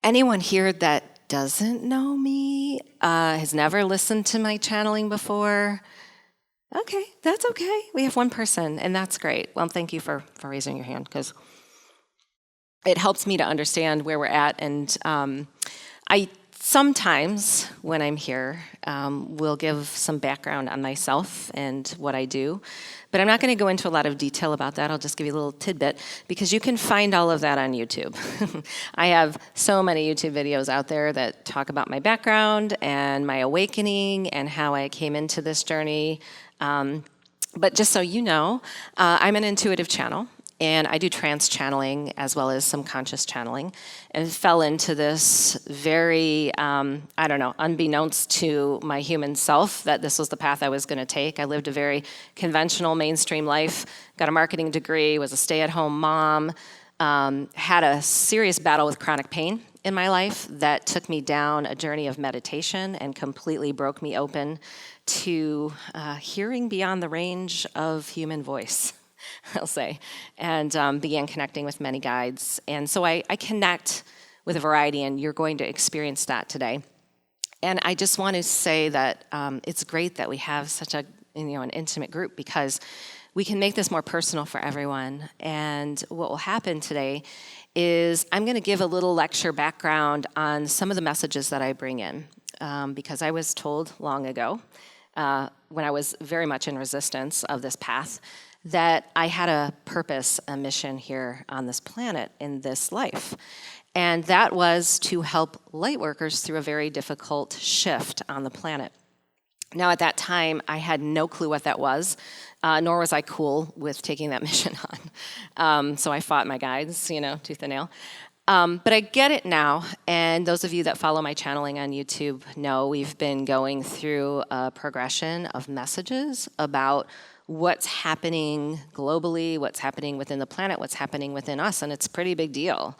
anyone here that doesn't know me, has never listened to my channeling before, okay, that's okay. We have one person, and that's great. Well, thank you for raising your hand, because it helps me to understand where we're at. And I sometimes, when I'm here, will give some background on myself and what I do. But I'm not going to go into a lot of detail about that. I'll just give you a little tidbit, because you can find all of that on YouTube. I have so many YouTube videos out there that talk about my background and my awakening and how I came into this journey. But just so you know, I'm an intuitive channel, and I do trance channeling as well as some conscious channeling, and fell into this very, unbeknownst to my human self, that this was the path I was going to take. I lived a very conventional mainstream life, got a marketing degree, was a stay-at-home mom, had a serious battle with chronic pain in my life that took me down a journey of meditation and completely broke me open to hearing beyond the range of human voice, I'll say, and began connecting with many guides. And so I connect with a variety, and you're going to experience that today. And I just want to say that it's great that we have such an intimate group, because we can make this more personal for everyone. And what will happen today is I'm going to give a little lecture background on some of the messages that I bring in, because I was told long ago, when I was very much in resistance of this path, that I had a purpose, a mission here on this planet in this life. And that was to help light workers through a very difficult shift on the planet. Now, at that time, I had no clue what that was, nor was I cool with taking that mission on. So I fought my guides, tooth and nail. But I get it now, and those of you that follow my channeling on YouTube know we've been going through a progression of messages about what's happening globally, what's happening within the planet, what's happening within us, and it's a pretty big deal.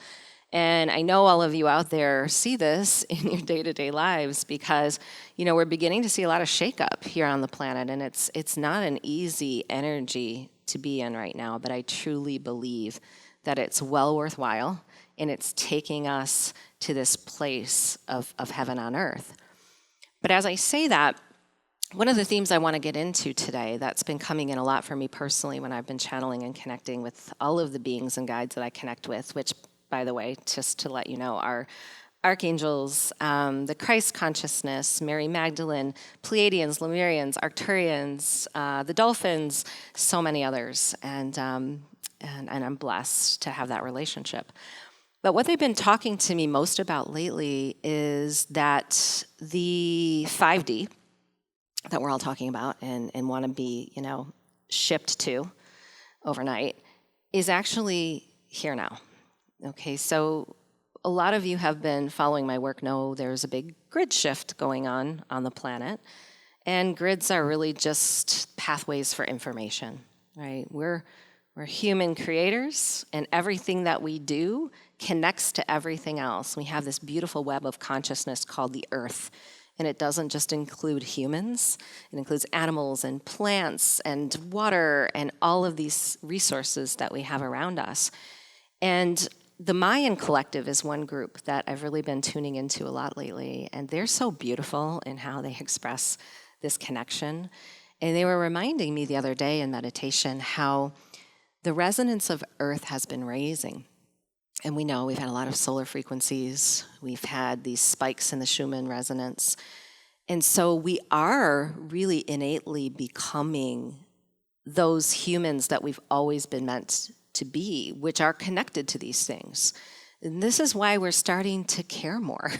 And I know all of you out there see this in your day-to-day lives, because we're beginning to see a lot of shakeup here on the planet, and it's not an easy energy to be in right now, but I truly believe that it's well worthwhile, and it's taking us to this place of heaven on earth. But as I say that, one of the themes I want to get into today that's been coming in a lot for me personally when I've been channeling and connecting with all of the beings and guides that I connect with, which, by the way, just to let you know, are Archangels, the Christ consciousness, Mary Magdalene, Pleiadians, Lemurians, Arcturians, the dolphins, so many others, and I'm blessed to have that relationship. But what they've been talking to me most about lately is that the 5D that we're all talking about and want to be, shipped to overnight is actually here now. Okay, so a lot of you have been following my work know there's a big grid shift going on the planet, and grids are really just pathways for information, right? We're human creators, and everything that we do connects to everything else. We have this beautiful web of consciousness called the Earth, and it doesn't just include humans. It includes animals and plants and water and all of these resources that we have around us. And the Mayan Collective is one group that I've really been tuning into a lot lately, and they're so beautiful in how they express this connection. And they were reminding me the other day in meditation how the resonance of Earth has been raising. And we know we've had a lot of solar frequencies. We've had these spikes in the Schumann resonance. And so we are really innately becoming those humans that we've always been meant to be, which are connected to these things. And this is why we're starting to care more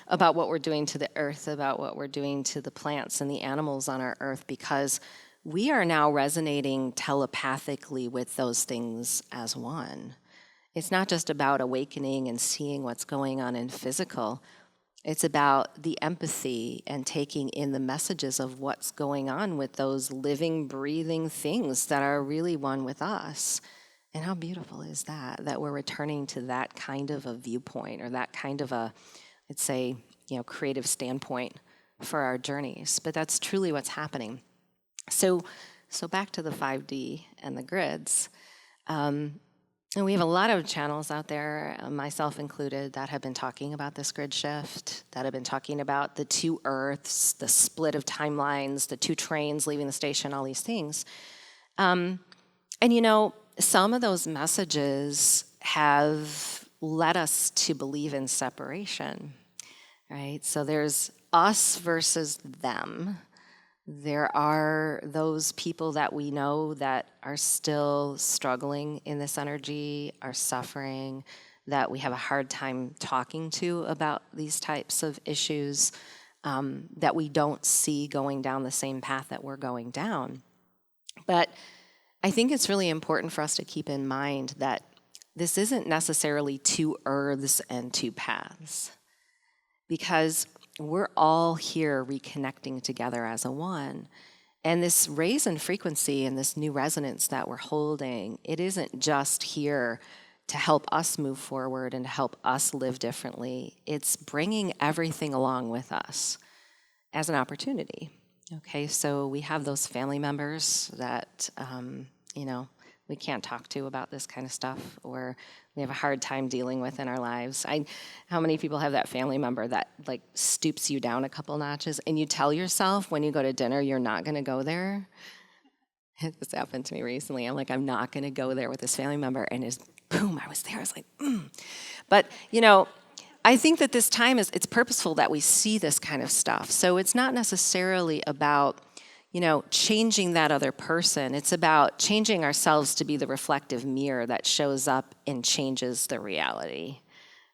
about what we're doing to the Earth, about what we're doing to the plants and the animals on our Earth, because we are now resonating telepathically with those things as one. It's not just about awakening and seeing what's going on in physical. It's about the empathy and taking in the messages of what's going on with those living, breathing things that are really one with us. And how beautiful is that we're returning to that kind of a viewpoint, or that kind of a, let's say, creative standpoint for our journeys. But that's truly what's happening. So back to the 5D and the grids. And we have a lot of channels out there, myself included, that have been talking about this grid shift, that have been talking about the two Earths, the split of timelines, the two trains leaving the station, all these things. And some of those messages have led us to believe in separation, right? So there's us versus them. There are those people that we know that are still struggling in this energy, are suffering, that we have a hard time talking to about these types of issues, that we don't see going down the same path that we're going down. But I think it's really important for us to keep in mind that this isn't necessarily two earths and two paths, because we're all here reconnecting together as a one. And this raise in frequency and this new resonance that we're holding, it isn't just here to help us move forward and to help us live differently. It's bringing everything along with us as an opportunity. Okay, so we have those family members that, we can't talk to about this kind of stuff, or we have a hard time dealing with in our lives. How many people have that family member that like stoops you down a couple notches, and you tell yourself when you go to dinner you're not going to go there? This happened to me recently. I'm like, I'm not going to go there with this family member, and boom, I was there. I was like, But I think that this time it's purposeful that we see this kind of stuff. So it's not necessarily about changing that other person. It's about changing ourselves to be the reflective mirror that shows up and changes the reality,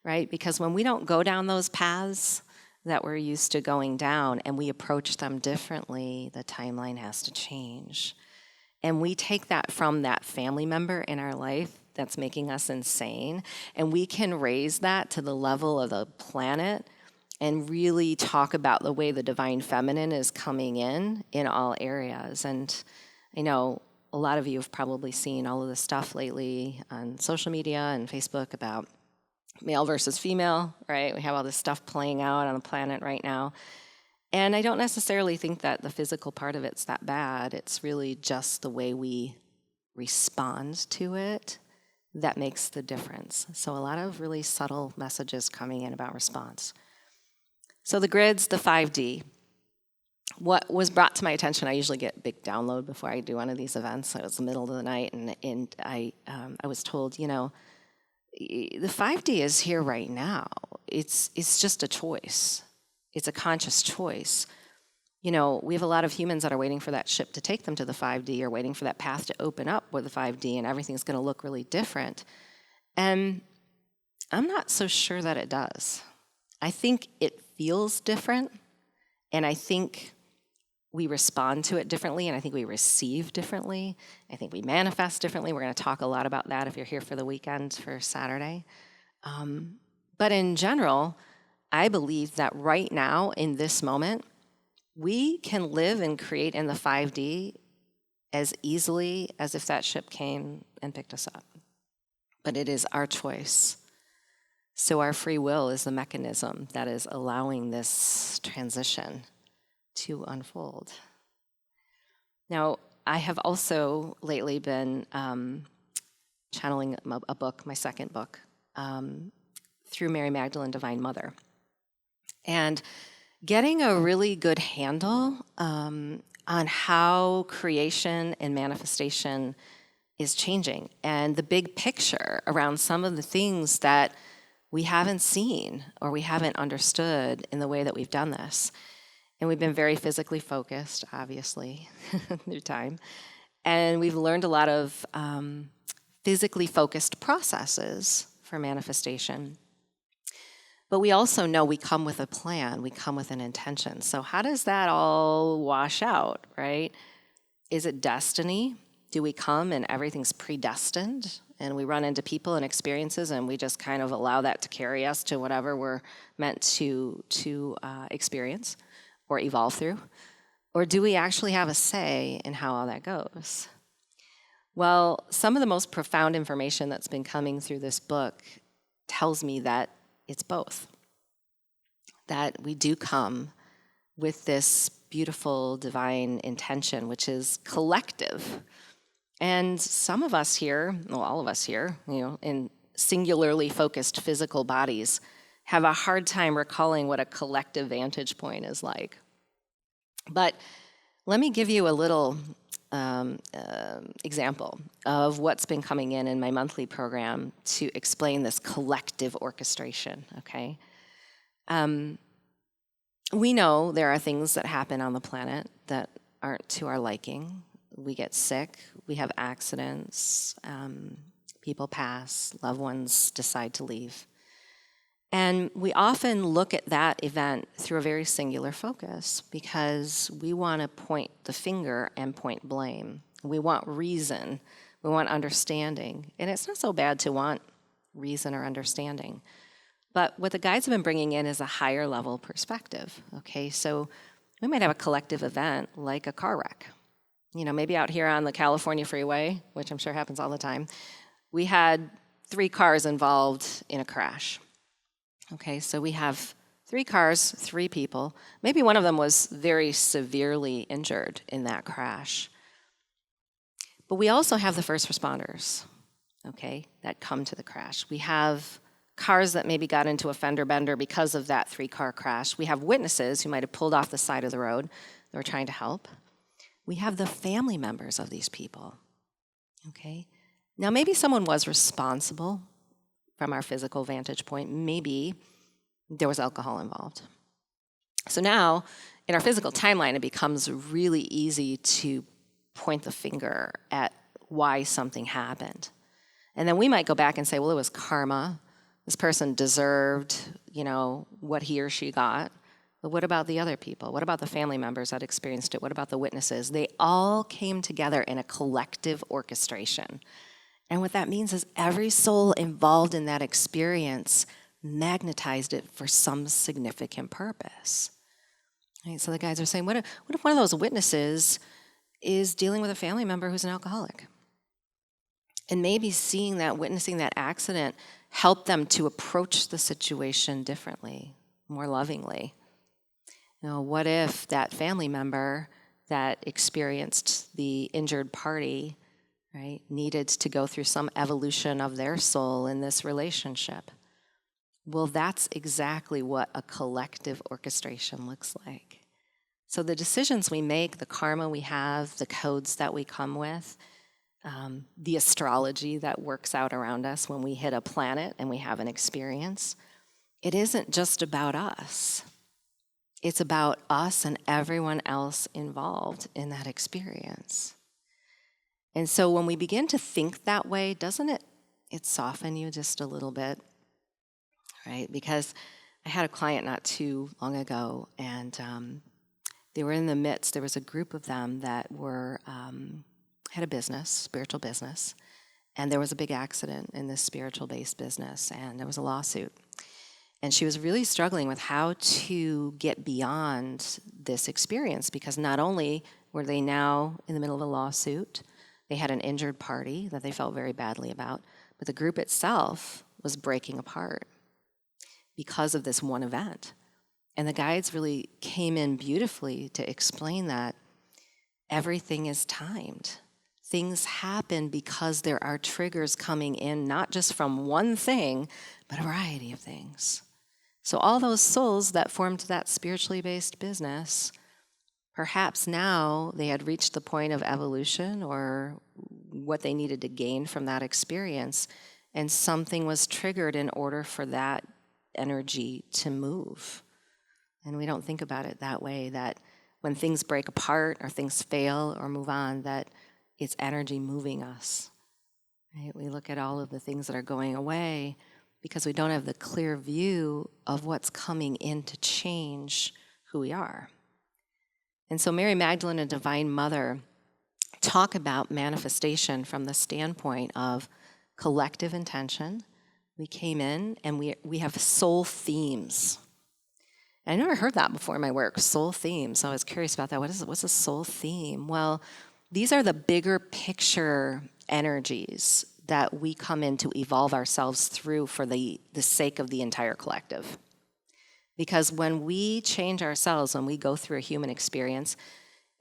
right? Because when we don't go down those paths that we're used to going down and we approach them differently, the timeline has to change. And we take that from that family member in our life that's making us insane, and we can raise that to the level of the planet and really talk about the way the divine feminine is coming in all areas. And I know a lot of you have probably seen all of this stuff lately on social media and Facebook about male versus female, right? We have all this stuff playing out on the planet right now. And I don't necessarily think that the physical part of it's that bad. It's really just the way we respond to it that makes the difference. So a lot of really subtle messages coming in about response. So the grids, the 5D. What was brought to my attention, I usually get a big download before I do one of these events. So it was the middle of the night, and I was told, the 5D is here right now. It's just a choice. It's a conscious choice. We have a lot of humans that are waiting for that ship to take them to the 5D, or waiting for that path to open up with the 5D, and everything's going to look really different. And I'm not so sure that it does. I think it feels different, and I think we respond to it differently, and I think we receive differently. I think we manifest differently. We're going to talk a lot about that if you're here for the weekend for Saturday. But in general, I believe that right now, in this moment, we can live and create in the 5D as easily as if that ship came and picked us up. But it is our choice. So our free will is the mechanism that is allowing this transition to unfold. Now, I have also lately been channeling a book, my second book, through Mary Magdalene, Divine Mother. And getting a really good handle on how creation and manifestation is changing, and the big picture around some of the things that we haven't seen or we haven't understood in the way that we've done this. And we've been very physically focused, obviously, through time. And we've learned a lot of physically focused processes for manifestation. But we also know we come with a plan, we come with an intention. So how does that all wash out, right? Is it destiny? Do we come and everything's predestined, and we run into people and experiences and we just kind of allow that to carry us to whatever we're meant to experience or evolve through? Or do we actually have a say in how all that goes? Well, some of the most profound information that's been coming through this book tells me that it's both. That we do come with this beautiful divine intention, which is collective. And some of us here, well, all of us here, in singularly focused physical bodies, have a hard time recalling what a collective vantage point is like. But let me give you a little example of what's been coming in my monthly program to explain this collective orchestration, okay? We know there are things that happen on the planet that aren't to our liking. We get sick, we have accidents, people pass, loved ones decide to leave. And we often look at that event through a very singular focus because we want to point the finger and point blame. We want reason, we want understanding. And it's not so bad to want reason or understanding. But what the guides have been bringing in is a higher level perspective, okay? So we might have a collective event like a car wreck. Maybe out here on the California freeway, which I'm sure happens all the time, we had 3 cars involved in a crash. Okay, so we have 3 cars, 3 people. Maybe one of them was very severely injured in that crash. But we also have the first responders, okay, that come to the crash. We have cars that maybe got into a fender bender because of that 3-car crash. We have witnesses who might have pulled off the side of the road that were trying to help. We have the family members of these people, okay? Now, maybe someone was responsible from our physical vantage point. Maybe there was alcohol involved. So now, in our physical timeline, it becomes really easy to point the finger at why something happened. And then we might go back and say, well, it was karma. This person deserved, what he or she got. But what about the other people? What about the family members that experienced it? What about the witnesses? They all came together in a collective orchestration. And what that means is every soul involved in that experience magnetized it for some significant purpose. Right? So the guides are saying, what if one of those witnesses is dealing with a family member who's an alcoholic? And maybe seeing that, witnessing that accident, helped them to approach the situation differently, more lovingly. What if that family member that experienced the injured party, right, needed to go through some evolution of their soul in this relationship? Well, that's exactly what a collective orchestration looks like. So the decisions we make, the karma we have, the codes that we come with, the astrology that works out around us when we hit a planet and we have an experience, it isn't just about us. It's about us and everyone else involved in that experience. And so when we begin to think that way, doesn't it soften you just a little bit, right? Because I had a client not too long ago, and they were in the midst, there was a group of them that were had a business, spiritual business, and there was a big accident in this spiritual-based business, and there was a lawsuit. And she was really struggling with how to get beyond this experience, because not only were they now in the middle of a lawsuit, they had an injured party that they felt very badly about, but the group itself was breaking apart because of this one event. And the guides really came in beautifully to explain that everything is timed. Things happen because there are triggers coming in, not just from one thing, but a variety of things. So all those souls that formed that spiritually based business, perhaps now they had reached the point of evolution or what they needed to gain from that experience, and something was triggered in order for that energy to move. And we don't think about it that way, that when things break apart or things fail or move on, that it's energy moving us. Right? We look at all of the things that are going away because we don't have the clear view of what's coming in to change who we are. And so Mary Magdalene and Divine Mother talk about manifestation from the standpoint of collective intention. We came in and we have soul themes. I never heard that before in my work, soul themes. So I was curious about that. What's a soul theme? Well, these are the bigger picture energies that we come in to evolve ourselves through for the sake of the entire collective. Because when we change ourselves, when we go through a human experience,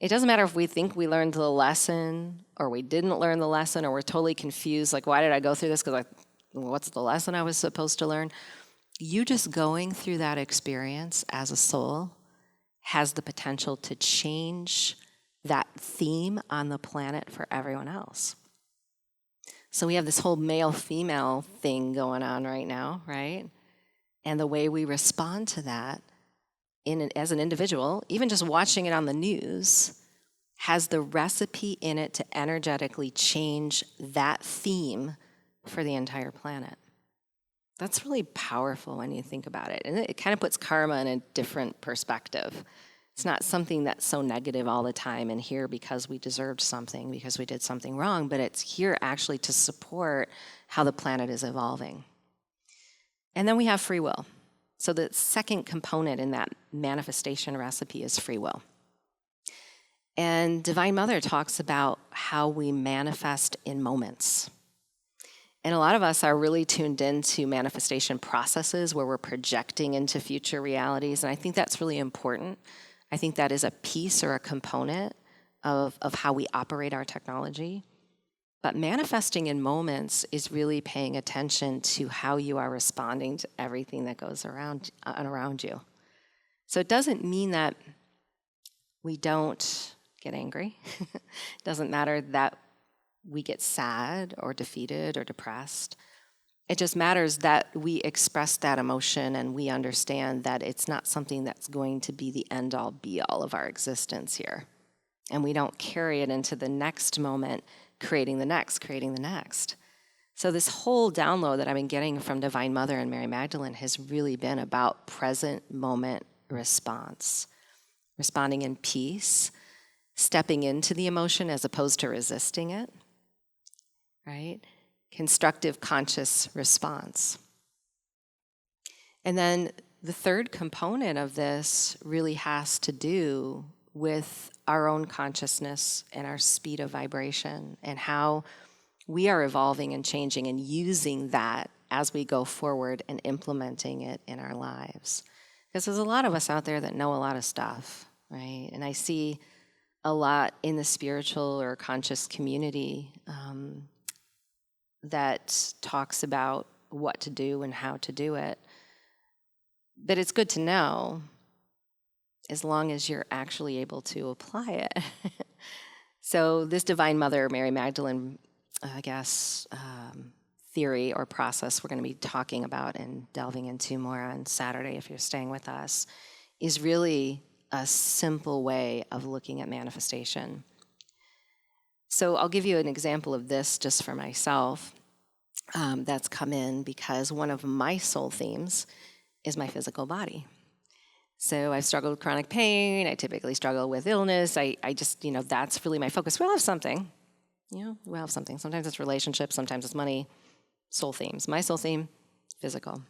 It doesn't matter if we think we learned the lesson or we didn't learn the lesson or we're totally confused, like, why did I go through this? Because what's the lesson I was supposed to learn? You just going through that experience as a soul has the potential to change that theme on the planet for everyone else. So we have this whole male-female thing going on right now, right? And the way we respond to that as an individual, even just watching it on the news, has the recipe in it to energetically change that theme for the entire planet. That's really powerful when you think about it. And it kind of puts karma in a different perspective. It's not something that's so negative all the time and here because we deserved something, because we did something wrong, but it's here actually to support how the planet is evolving. And then we have free will. So the second component in that manifestation recipe is free will. And Divine Mother talks about how we manifest in moments. And a lot of us are really tuned into manifestation processes where we're projecting into future realities. And I think that's really important. I think that is a piece or a component of how we operate our technology. But manifesting in moments is really paying attention to how you are responding to everything that goes around you. So it doesn't mean that we don't get angry. It doesn't matter that we get sad or defeated or depressed. It just matters that we express that emotion and we understand that it's not something that's going to be the end-all be-all of our existence here. And we don't carry it into the next moment, creating the next. So this whole download that I've been getting from Divine Mother and Mary Magdalene has really been about present moment response, responding in peace, stepping into the emotion as opposed to resisting it, right? Constructive conscious response. And then the third component of this really has to do with our own consciousness and our speed of vibration and how we are evolving and changing and using that as we go forward and implementing it in our lives. Because there's a lot of us out there that know a lot of stuff, right? And I see a lot in the spiritual or conscious community that talks about what to do and how to do it. But it's good to know as long as you're actually able to apply it. So this Divine Mother, Mary Magdalene, theory or process we're going to be talking about and delving into more on Saturday if you're staying with us, is really a simple way of looking at manifestation. So I'll give you an example of this just for myself that's come in because one of my soul themes is my physical body. So I've struggled with chronic pain. I typically struggle with illness. I just, that's really my focus. We all have something. We have something. Sometimes it's relationships. Sometimes it's money. Soul themes. My soul theme, physical.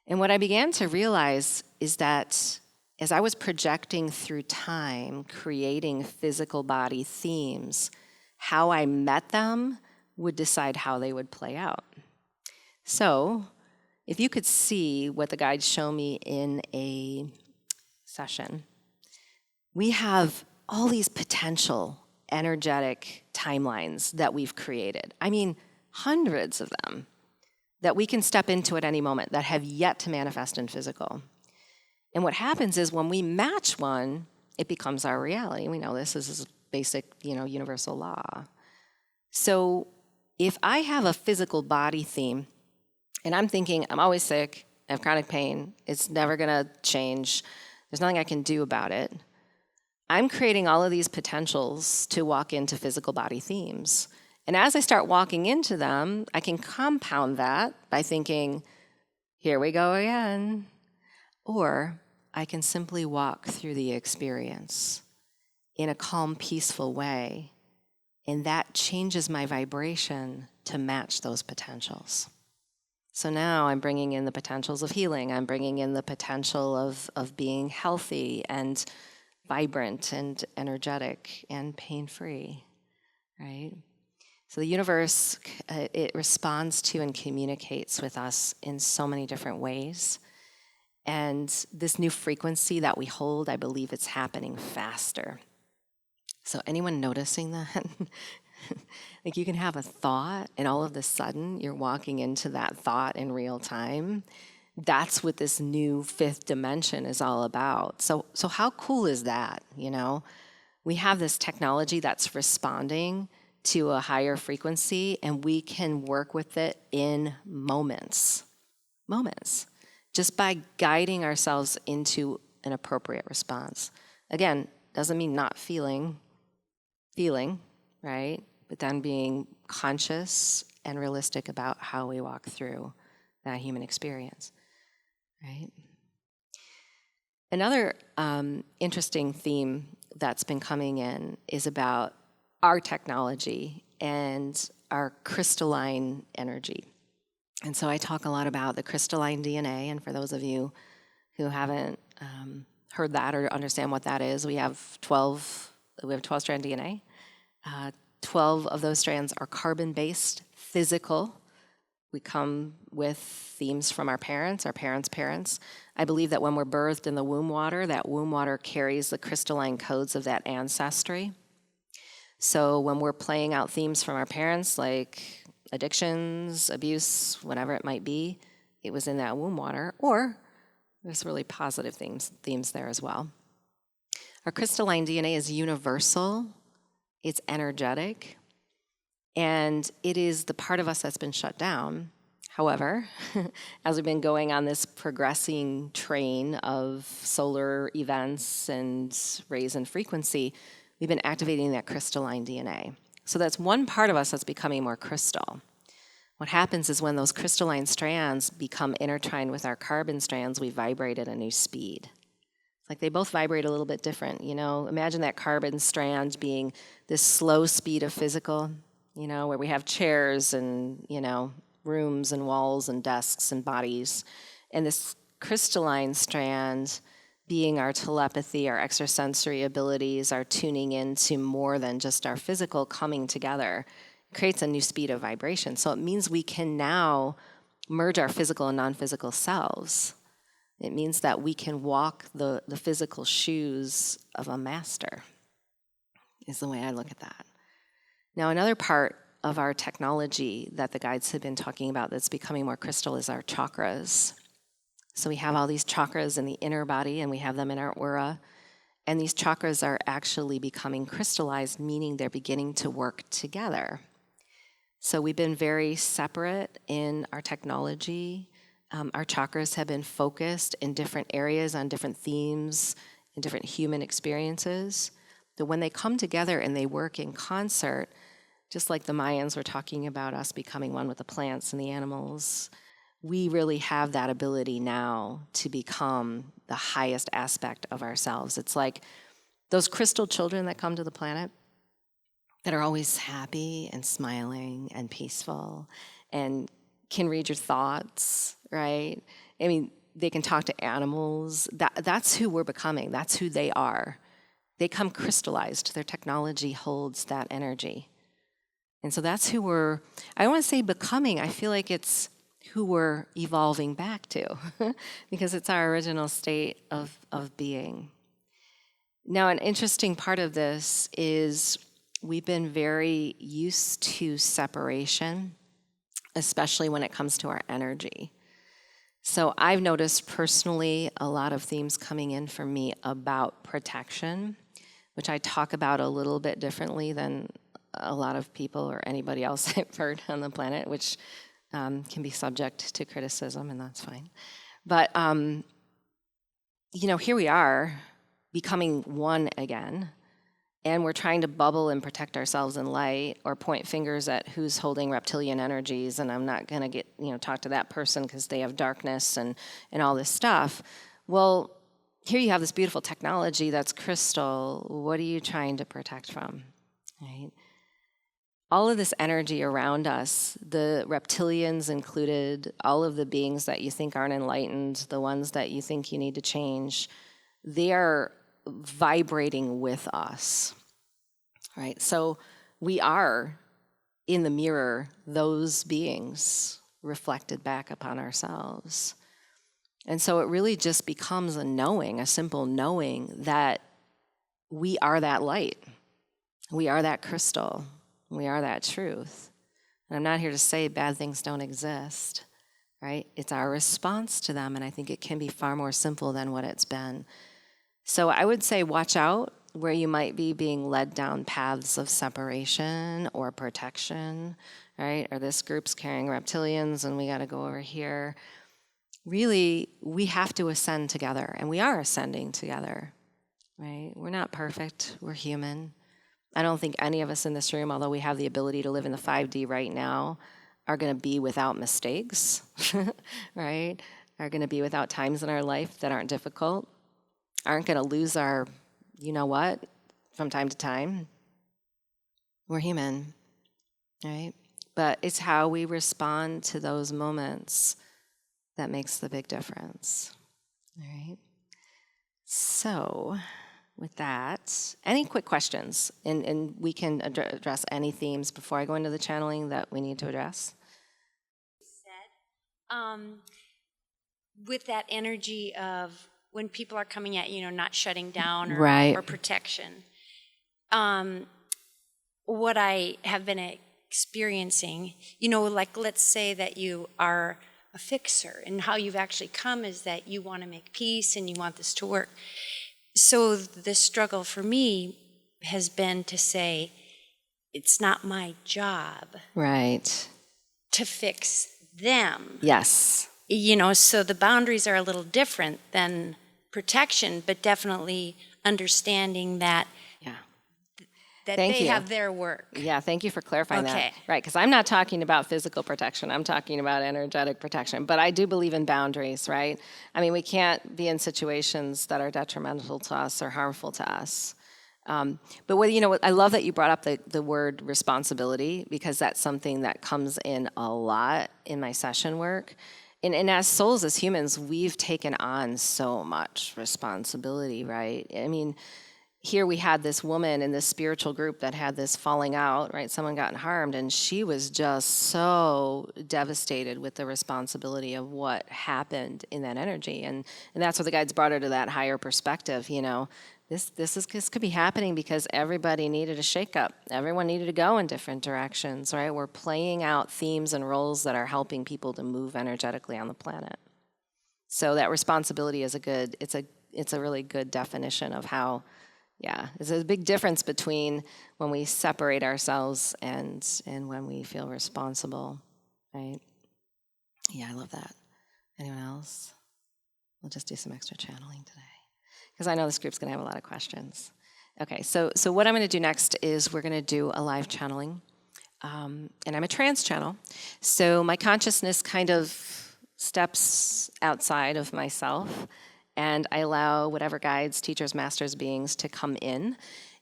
And what I began to realize is that as I was projecting through time, creating physical body themes, how I met them would decide how they would play out. So if you could see what the guides show me in a session, we have all these potential energetic timelines that we've created. I mean, hundreds of them that we can step into at any moment that have yet to manifest in physical. And what happens is when we match one, it becomes our reality. We know this is a basic, universal law. So if I have a physical body theme, and I'm thinking, I'm always sick, I have chronic pain, it's never gonna change, there's nothing I can do about it, I'm creating all of these potentials to walk into physical body themes. And as I start walking into them, I can compound that by thinking, here we go again. Or I can simply walk through the experience in a calm, peaceful way. And that changes my vibration to match those potentials. So now I'm bringing in the potentials of healing. I'm bringing in the potential of being healthy and vibrant and energetic and pain-free, right? So the universe, it responds to and communicates with us in so many different ways. And this new frequency that we hold, I believe it's happening faster. So anyone noticing that? Like you can have a thought and all of a sudden you're walking into that thought in real time. That's what this new fifth dimension is all about. So how cool is that, you know? We have this technology that's responding to a higher frequency, and we can work with it in moments, just by guiding ourselves into an appropriate response. Again, doesn't mean not feeling, right? But then being conscious and realistic about how we walk through that human experience, right? Another interesting theme that's been coming in is about our technology and our crystalline energy. And so I talk a lot about the crystalline DNA, and for those of you who haven't heard that or understand what that is, we have 12-strand DNA. 12 of those strands are carbon-based, physical. We come with themes from our parents' parents. I believe that when we're birthed in the womb water, that womb water carries the crystalline codes of that ancestry. So when we're playing out themes from our parents, like addictions, abuse, whatever it might be, it was in that womb water, or there's really positive themes there as well. Our crystalline DNA is universal, it's energetic, and it is the part of us that's been shut down. However, as we've been going on this progressing train of solar events and raise in frequency, we've been activating that crystalline DNA. So that's one part of us that's becoming more crystal. What happens is when those crystalline strands become intertwined with our carbon strands, we vibrate at a new speed. It's like they both vibrate a little bit different, you know? Imagine that carbon strand being this slow speed of physical, you know, where we have chairs and, you know, rooms and walls and desks and bodies. And this crystalline strand being our telepathy, our extrasensory abilities, our tuning into more than just our physical coming together, creates a new speed of vibration. So it means we can now merge our physical and non-physical selves. It means that we can walk the physical shoes of a master, is the way I look at that. Now, another part of our technology that the guides have been talking about that's becoming more crystal is our chakras. So we have all these chakras in the inner body, and we have them in our aura. And these chakras are actually becoming crystallized, meaning they're beginning to work together. So we've been very separate in our technology. Our chakras have been focused in different areas on different themes, in different human experiences. But when they come together and they work in concert, just like the Mayans were talking about us becoming one with the plants and the animals, we really have that ability now to become the highest aspect of ourselves. It's like those crystal children that come to the planet that are always happy and smiling and peaceful and can read your thoughts, right? I mean, they can talk to animals. That's who we're becoming. That's who they are. They come crystallized. Their technology holds that energy. And so that's who we're, I don't want to say becoming. I feel like it's who we're evolving back to because it's our original state of being. Now, an interesting part of this is we've been very used to separation, especially when it comes to our energy. So I've noticed personally a lot of themes coming in for me about protection, which I talk about a little bit differently than a lot of people or anybody else I've heard on the planet, which can be subject to criticism, and that's fine. But, you know, here we are becoming one again, and we're trying to bubble and protect ourselves in light or point fingers at who's holding reptilian energies, and I'm not going to talk to that person because they have darkness and all this stuff. Well, here you have this beautiful technology that's crystal. What are you trying to protect from, right? All of this energy around us, the reptilians included, all of the beings that you think aren't enlightened, the ones that you think you need to change, they are vibrating with us, right? So we are, in the mirror, those beings reflected back upon ourselves. And so it really just becomes a knowing, a simple knowing that we are that light. We are that crystal. We are that truth. And I'm not here to say bad things don't exist, right? It's our response to them, and I think it can be far more simple than what it's been. So I would say watch out where you might be being led down paths of separation or protection, right? Or this group's carrying reptilians and we got to go over here. Really, we have to ascend together, and we are ascending together, right? We're not perfect. We're human. I don't think any of us in this room, although we have the ability to live in the 5D right now, are going to be without mistakes, right? Are going to be without times in our life that aren't difficult, aren't going to lose our you know what from time to time. We're human, right? But it's how we respond to those moments that makes the big difference, all right? So with that, any quick questions? And we can address any themes before I go into the channeling that we need to address. With that energy of when people are coming at you, not shutting down or protection, what I have been experiencing, like let's say that you are a fixer, and how you've actually come is that you want to make peace and you want this to work. So the struggle for me has been to say, it's not my job. Right. To fix them. Yes. So the boundaries are a little different than protection, but definitely understanding that they have their work. Yeah, thank you for clarifying that. Right, because I'm not talking about physical protection. I'm talking about energetic protection. But I do believe in boundaries, right? I mean, we can't be in situations that are detrimental to us or harmful to us. But I love that you brought up the word responsibility, because that's something that comes in a lot in my session work. And as souls, as humans, we've taken on so much responsibility, right? I mean, here we had this woman in this spiritual group that had this falling out, right? Someone got harmed, and she was just so devastated with the responsibility of what happened in that energy. And that's what the guides brought her to, that higher perspective, This could be happening because everybody needed a shakeup. Everyone needed to go in different directions, right? We're playing out themes and roles that are helping people to move energetically on the planet. So that responsibility is it's a really good definition of how, there's a big difference between when we separate ourselves and when we feel responsible, right? Yeah, I love that. Anyone else? We'll just do some extra channeling today, because I know this group's going to have a lot of questions. Okay, so what I'm going to do next is we're going to do a live channeling. And I'm a trance channel. So my consciousness kind of steps outside of myself, and I allow whatever guides, teachers, masters, beings to come in.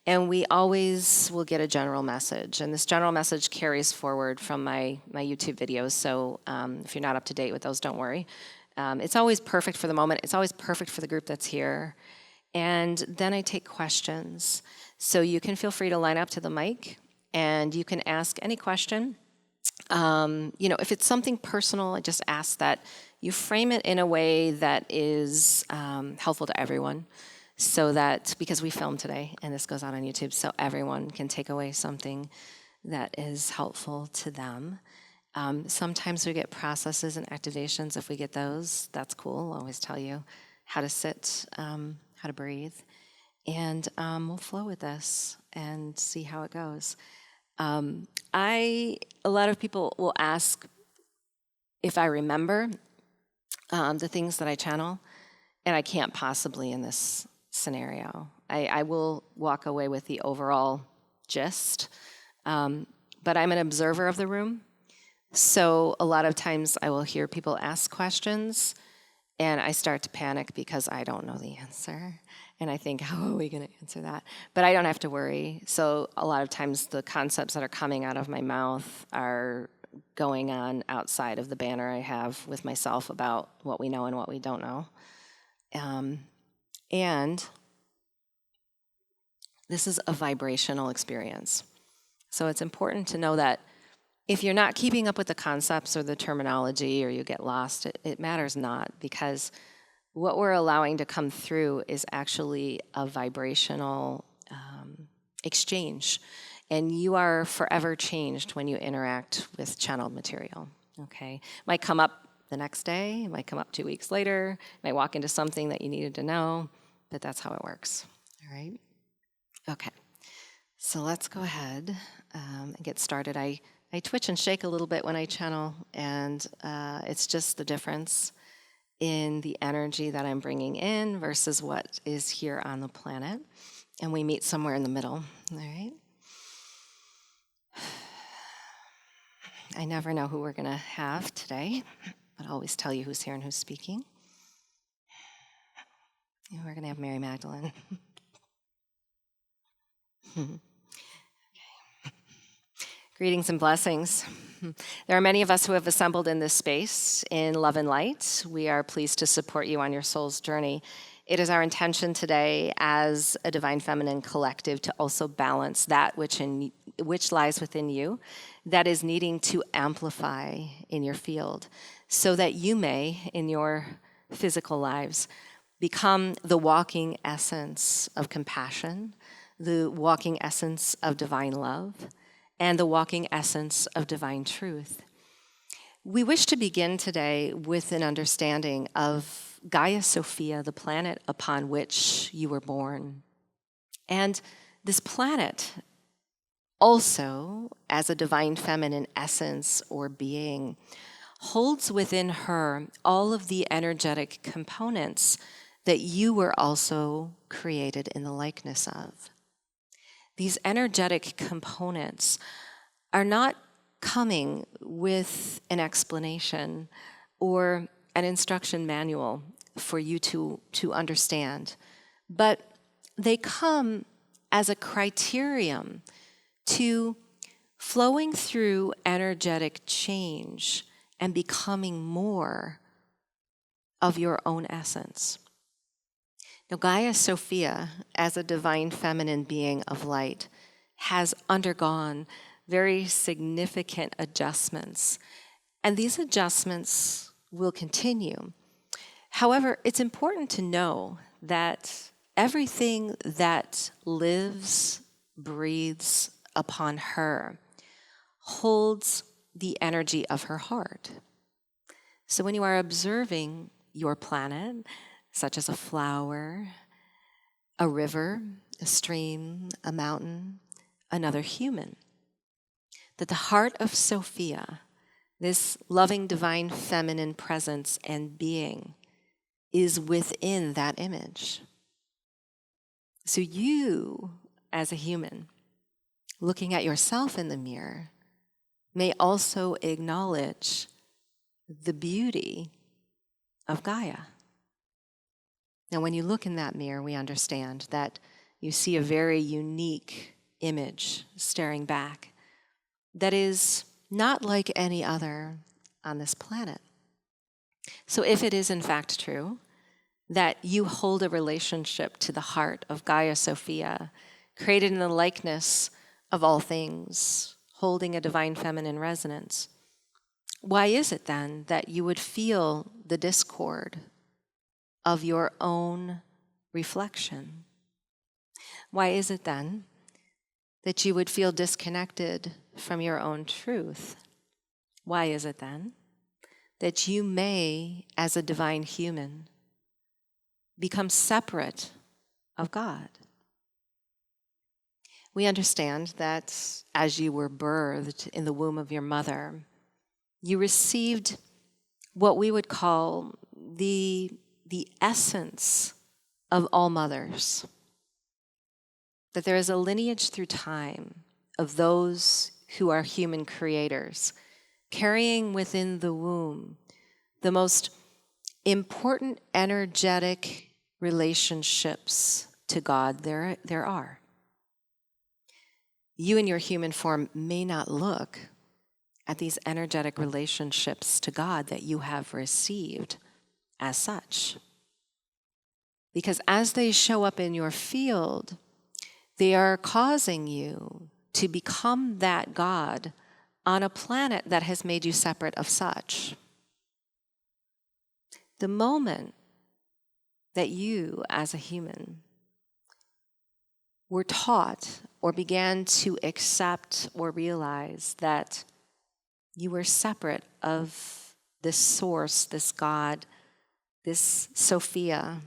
And we always will get a general message. And this general message carries forward from my YouTube videos. So if you're not up to date with those, don't worry. It's always perfect for the moment. It's always perfect for the group that's here. And then I take questions. So you can feel free to line up to the mic, and you can ask any question. If it's something personal, I just ask that you frame it in a way that is helpful to everyone, so that, because we film today, and this goes out on YouTube, so everyone can take away something that is helpful to them. Sometimes we get processes and activations. If we get those, that's cool. I'll always tell you how to sit, how to breathe, and we'll flow with this and see how it goes. A lot of people will ask if I remember the things that I channel, and I can't possibly in this scenario. I will walk away with the overall gist, but I'm an observer of the room. So a lot of times I will hear people ask questions, and I start to panic because I don't know the answer. And I think, how are we going to answer that? But I don't have to worry. So a lot of times the concepts that are coming out of my mouth are going on outside of the banner I have with myself about what we know and what we don't know. And this is a vibrational experience. So it's important to know that if you're not keeping up with the concepts or the terminology, or you get lost, it matters not, because what we're allowing to come through is actually a vibrational exchange. And you are forever changed when you interact with channeled material, okay? Might come up the next day, it might come up 2 weeks later, might walk into something that you needed to know, but that's how it works, all right? Okay, so let's go ahead and get started. I twitch and shake a little bit when I channel, and it's just the difference in the energy that I'm bringing in versus what is here on the planet, and we meet somewhere in the middle, all right? I never know who we're going to have today, but I'll always tell you who's here and who's speaking. And we're going to have Mary Magdalene. Okay. Greetings and blessings. There are many of us who have assembled in this space in love and light. We are pleased to support you on your soul's journey. It is our intention today as a divine feminine collective to also balance that which lies within you that is needing to amplify in your field so that you may, in your physical lives, become the walking essence of compassion, the walking essence of divine love, and the walking essence of divine truth. We wish to begin today with an understanding of Gaia Sophia, the planet upon which you were born. And this planet also, as a divine feminine essence or being, holds within her all of the energetic components that you were also created in the likeness of. These energetic components are not coming with an explanation or an instruction manual for you to understand, but they come as a criterion to flowing through energetic change and becoming more of your own essence. Now, Gaia Sophia, as a divine feminine being of light, has undergone very significant adjustments, and these adjustments will continue. However, it's important to know that everything that lives, breathes upon her holds the energy of her heart. So when you are observing your planet, such as a flower, a river, a stream, a mountain, another human, that the heart of Sophia, this loving divine feminine presence and being, is within that image. So you, as a human, looking at yourself in the mirror, may also acknowledge the beauty of Gaia. Now, when you look in that mirror, we understand that you see a very unique image staring back that is not like any other on this planet. So if it is in fact true that you hold a relationship to the heart of Gaia Sophia, created in the likeness of all things, holding a divine feminine resonance, why is it then that you would feel the discord of your own reflection? Why is it then that you would feel disconnected from your own truth? Why is it then that you may, as a divine human, become separate of God? We understand that as you were birthed in the womb of your mother, you received what we would call the essence of all mothers. That there is a lineage through time of those who are human creators, carrying within the womb the most important energetic relationships to God there are. You in your human form may not look at these energetic relationships to God that you have received as such. Because as they show up in your field, they are causing you to become that God on a planet that has made you separate of such. The moment that you, as a human, were taught or began to accept or realize that you were separate of this source, this God, this Sophia,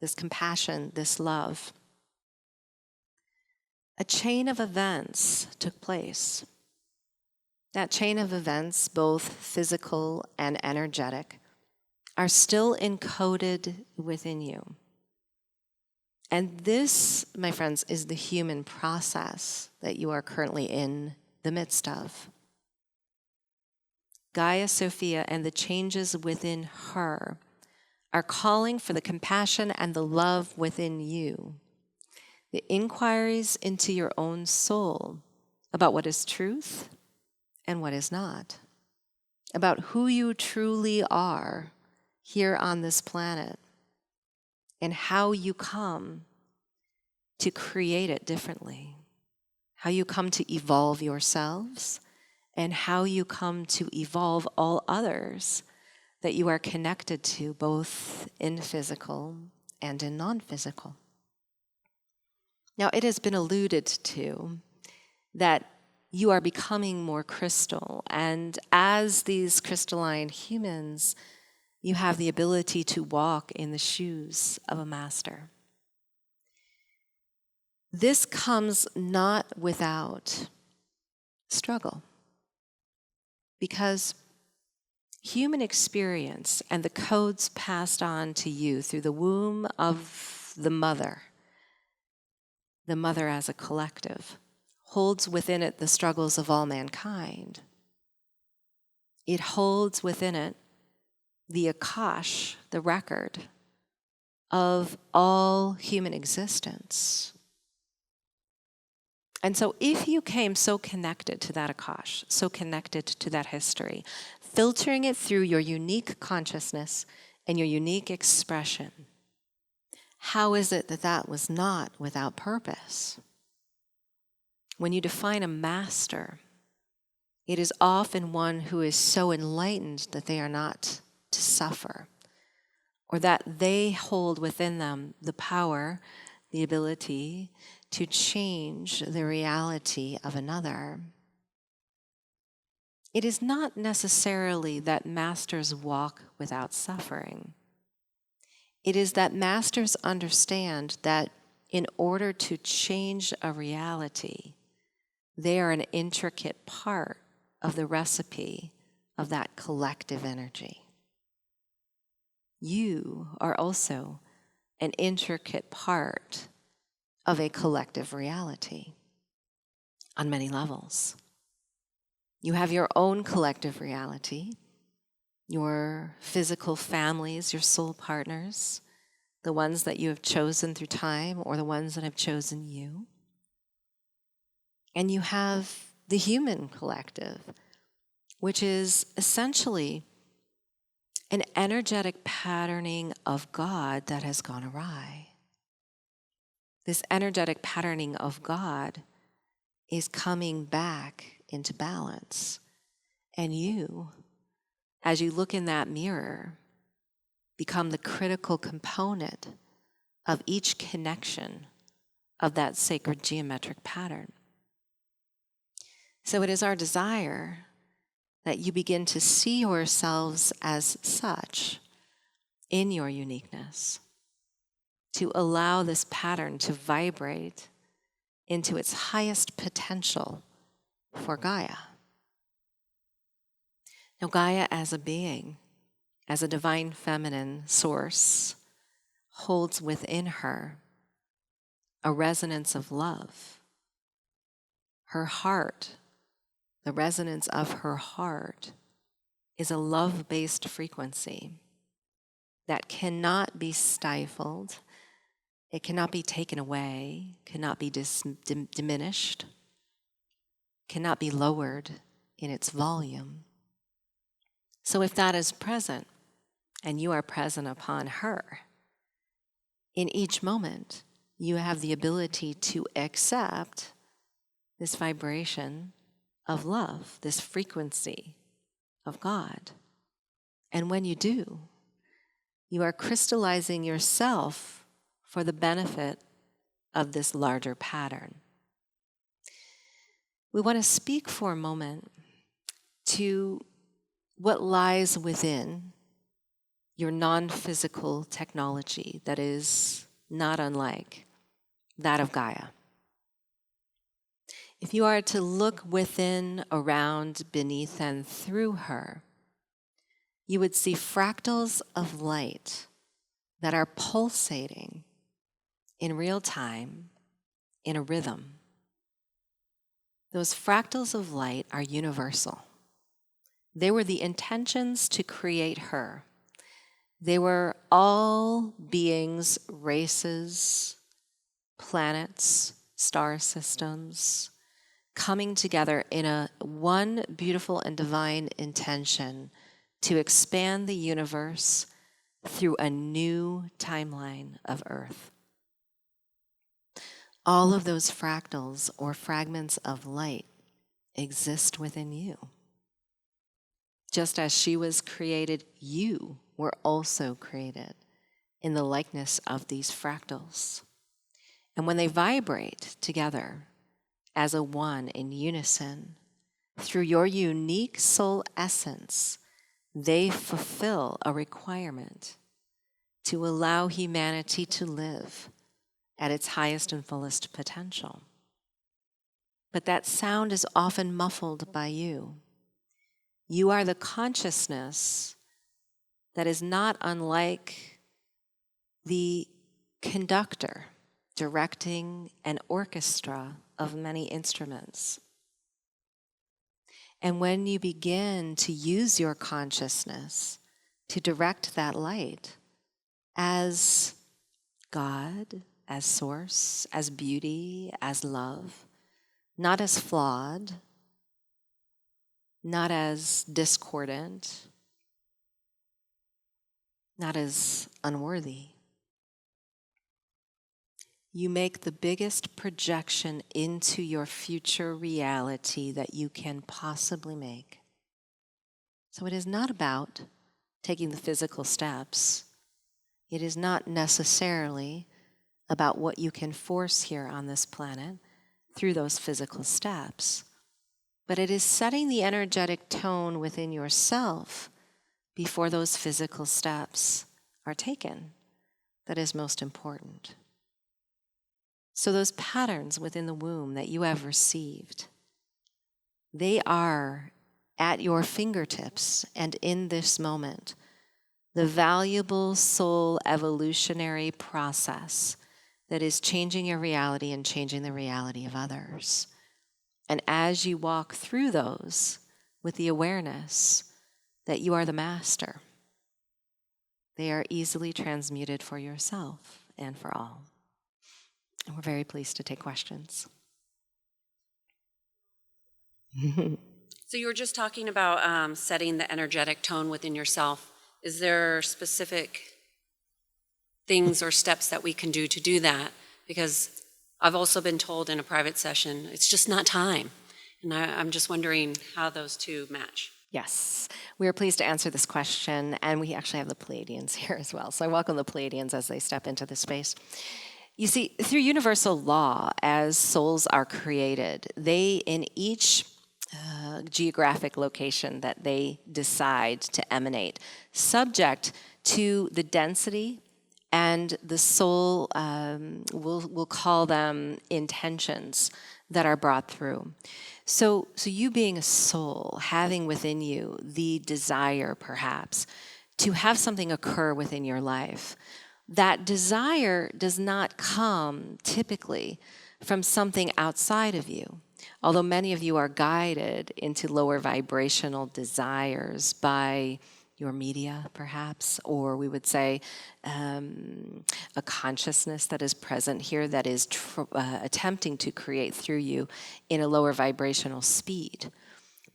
this compassion, this love, a chain of events took place. That chain of events, both physical and energetic, are still encoded within you. And this, my friends, is the human process that you are currently in the midst of. Gaia, Sophia, and the changes within her are calling for the compassion and the love within you. The inquiries into your own soul about what is truth and what is not, about who you truly are here on this planet, and how you come to create it differently, how you come to evolve yourselves, and how you come to evolve all others that you are connected to, both in physical and in non-physical. Now, it has been alluded to that you are becoming more crystal, and as these crystalline humans, you have the ability to walk in the shoes of a master. This comes not without struggle, because human experience and the codes passed on to you through the womb of the mother as a collective, holds within it the struggles of all mankind. It holds within it the Akash, the record of all human existence. And so if you came so connected to that Akash, so connected to that history, filtering it through your unique consciousness and your unique expression, how is it that that was not without purpose? When you define a master, it is often one who is so enlightened that they are not to suffer, or that they hold within them the power, the ability to change the reality of another. It is not necessarily that masters walk without suffering. It is that masters understand that in order to change a reality, they are an intricate part of the recipe of that collective energy. You are also an intricate part of a collective reality on many levels. You have your own collective reality, your physical families, your soul partners, the ones that you have chosen through time or the ones that have chosen you. And you have the human collective, which is essentially an energetic patterning of God that has gone awry. This energetic patterning of God is coming back into balance. And you, as you look in that mirror, become the critical component of each connection of that sacred geometric pattern. So it is our desire that you begin to see yourselves as such in your uniqueness, to allow this pattern to vibrate into its highest potential for Gaia. Now, Gaia as a being, as a divine feminine source, holds within her a resonance of love. Her heart, the resonance of her heart, is a love-based frequency that cannot be stifled. It cannot be taken away, cannot be diminished, cannot be lowered in its volume. So if that is present, and you are present upon her, in each moment, you have the ability to accept this vibration of love, this frequency of God. And when you do, you are crystallizing yourself for the benefit of this larger pattern. We want to speak for a moment to what lies within your non-physical technology that is not unlike that of Gaia. If you are to look within, around, beneath, and through her, you would see fractals of light that are pulsating in real time in a rhythm. Those fractals of light are universal. They were the intentions to create her. They were all beings, races, planets, star systems, coming together in a one beautiful and divine intention to expand the universe through a new timeline of Earth. All of those fractals or fragments of light exist within you. Just as she was created, you were also created in the likeness of these fractals. And when they vibrate together as a one in unison, through your unique soul essence, they fulfill a requirement to allow humanity to live at its highest and fullest potential. But that sound is often muffled by you. You are the consciousness that is not unlike the conductor directing an orchestra of many instruments. And when you begin to use your consciousness to direct that light as God, as source, as beauty, as love, not as flawed, not as discordant, not as unworthy, you make the biggest projection into your future reality that you can possibly make. So it is not about taking the physical steps. It is not necessarily about what you can force here on this planet through those physical steps, but it is setting the energetic tone within yourself before those physical steps are taken that is most important. So those patterns within the womb that you have received, they are at your fingertips and in this moment, the valuable soul evolutionary process that is changing your reality and changing the reality of others. And as you walk through those with the awareness that you are the master, they are easily transmuted for yourself and for all. And we're very pleased to take questions. So you were just talking about setting the energetic tone within yourself. Is there specific things or steps that we can do to do that? Because I've also been told in a private session, it's just not time. And I'm just wondering how those two match. Yes, we are pleased to answer this question, and we actually have the Pleiadians here as well. So I welcome the Pleiadians as they step into this space. You see, through universal law, as souls are created, they, in each geographic location that they decide to emanate, subject to the density and the soul, we'll call them intentions that are brought through. So you being a soul, having within you the desire, perhaps, to have something occur within your life, that desire does not come typically from something outside of you, although many of you are guided into lower vibrational desires by your media, perhaps, or we would say a consciousness that is present here that is attempting to create through you in a lower vibrational speed.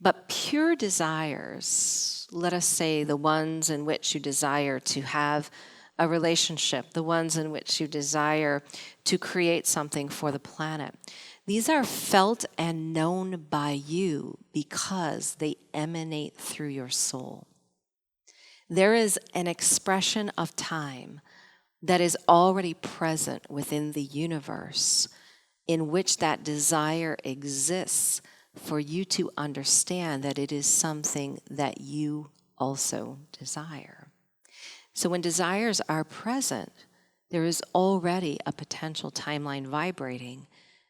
But pure desires, let us say the ones in which you desire to have a relationship, the ones in which you desire to create something for the planet, these are felt and known by you because they emanate through your soul. There is an expression of time that is already present within the universe, in which that desire exists, for you to understand that it is something that you also desire. So when desires are present, there is already a potential timeline vibrating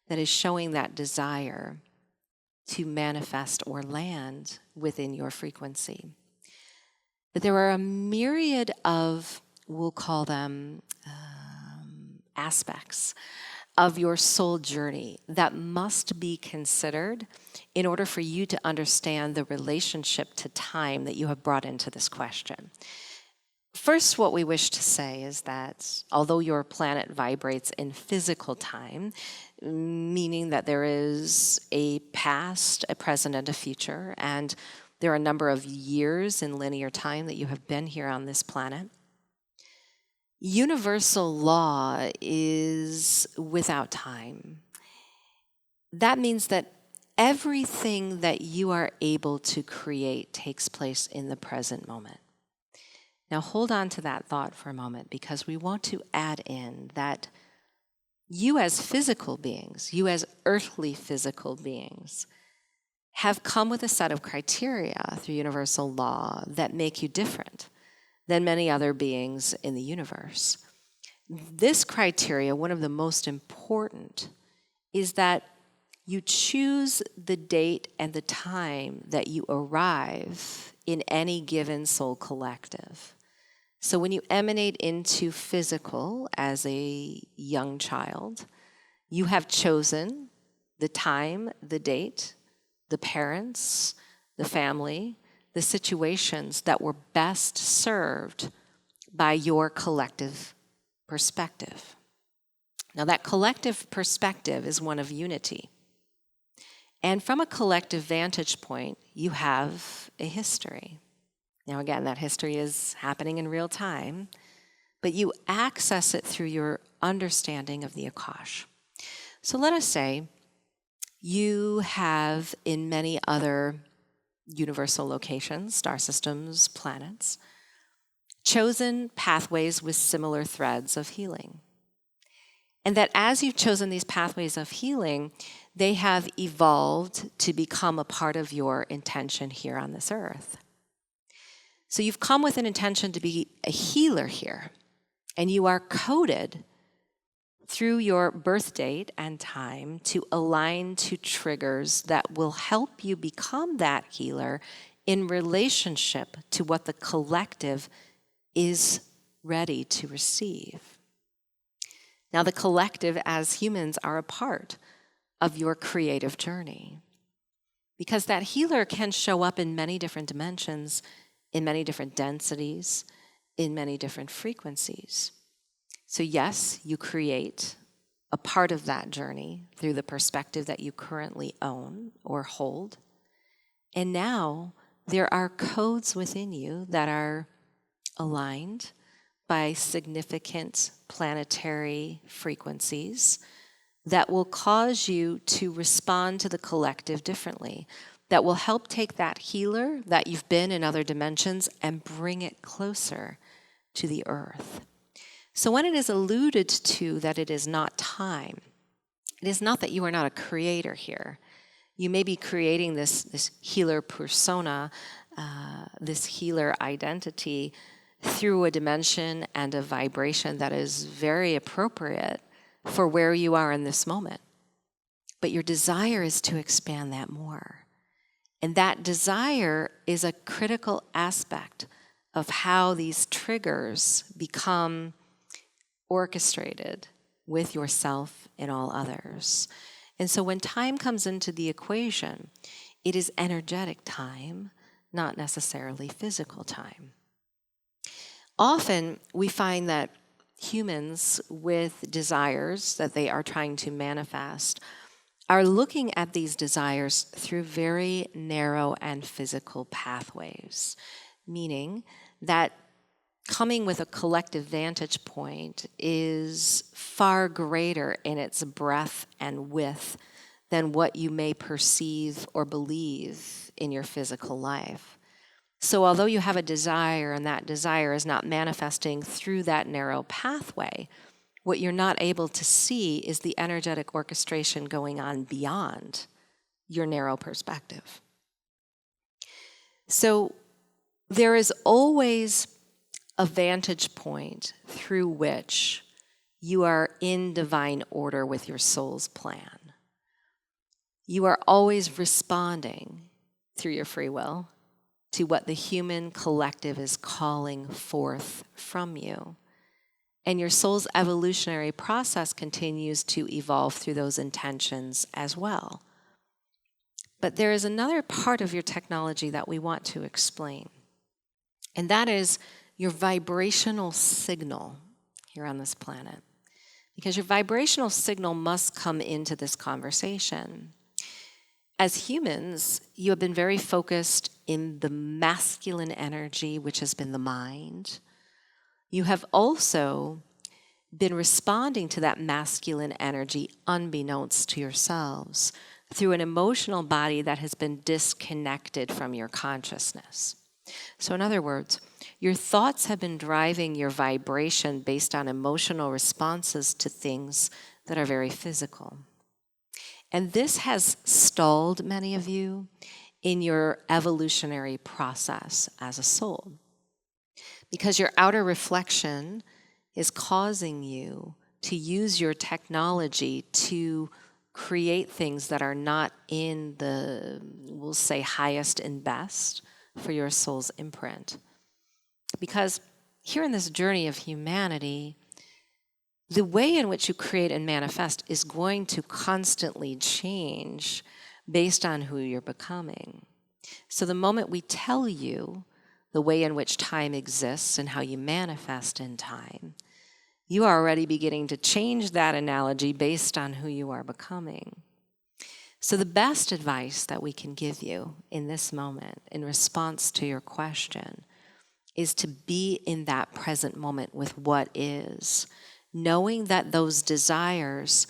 that is showing that desire to manifest or land within your frequency. But there are a myriad of, we'll call them aspects of your soul journey that must be considered in order for you to understand the relationship to time that you have brought into this question. First, what we wish to say is that although your planet vibrates in physical time, meaning that there is a past, a present, and a future, and there are a number of years in linear time that you have been here on this planet, universal law is without time. That means that everything that you are able to create takes place in the present moment. Now hold on to that thought for a moment, because we want to add in that you as physical beings, you as earthly physical beings, have come with a set of criteria through universal law that make you different than many other beings in the universe. This criteria, one of the most important, is that you choose the date and the time that you arrive in any given soul collective. So when you emanate into physical as a young child, you have chosen the time, the date, the parents, the family, the situations that were best served by your collective perspective. Now, that collective perspective is one of unity. And from a collective vantage point, you have a history. Now, again, that history is happening in real time, but you access it through your understanding of the Akash. So let us say you have, in many other universal locations, star systems, planets, chosen pathways with similar threads of healing. And that as you've chosen these pathways of healing, they have evolved to become a part of your intention here on this earth. So you've come with an intention to be a healer here, and you are coded through your birth date and time to align to triggers that will help you become that healer in relationship to what the collective is ready to receive. Now, the collective as humans are a part of your creative journey, because that healer can show up in many different dimensions, in many different densities, in many different frequencies. So yes, you create a part of that journey through the perspective that you currently own or hold. And now there are codes within you that are aligned by significant planetary frequencies that will cause you to respond to the collective differently, that will help take that healer that you've been in other dimensions and bring it closer to the earth. So when it is alluded to that it is not time, it is not that you are not a creator here. You may be creating this healer persona, this healer identity through a dimension and a vibration that is very appropriate for where you are in this moment. But your desire is to expand that more. And that desire is a critical aspect of how these triggers become orchestrated with yourself and all others. And so when time comes into the equation, it is energetic time, not necessarily physical time. Often we find that humans with desires that they are trying to manifest are looking at these desires through very narrow and physical pathways, meaning that coming with a collective vantage point is far greater in its breadth and width than what you may perceive or believe in your physical life. So although you have a desire and that desire is not manifesting through that narrow pathway, what you're not able to see is the energetic orchestration going on beyond your narrow perspective. So there is always a vantage point through which you are in divine order with your soul's plan. You are always responding through your free will to what the human collective is calling forth from you. And your soul's evolutionary process continues to evolve through those intentions as well. But there is another part of your technology that we want to explain, and that is your vibrational signal here on this planet. Because your vibrational signal must come into this conversation. As humans, you have been very focused in the masculine energy, which has been the mind. You have also been responding to that masculine energy unbeknownst to yourselves through an emotional body that has been disconnected from your consciousness. So in other words, your thoughts have been driving your vibration based on emotional responses to things that are very physical. And this has stalled many of you in your evolutionary process as a soul, because your outer reflection is causing you to use your technology to create things that are not in the, we'll say, highest and best for your soul's imprint. Because here in this journey of humanity, the way in which you create and manifest is going to constantly change based on who you're becoming. So the moment we tell you the way in which time exists and how you manifest in time, you are already beginning to change that analogy based on who you are becoming. So the best advice that we can give you in this moment in response to your question is to be in that present moment with what is, knowing that those desires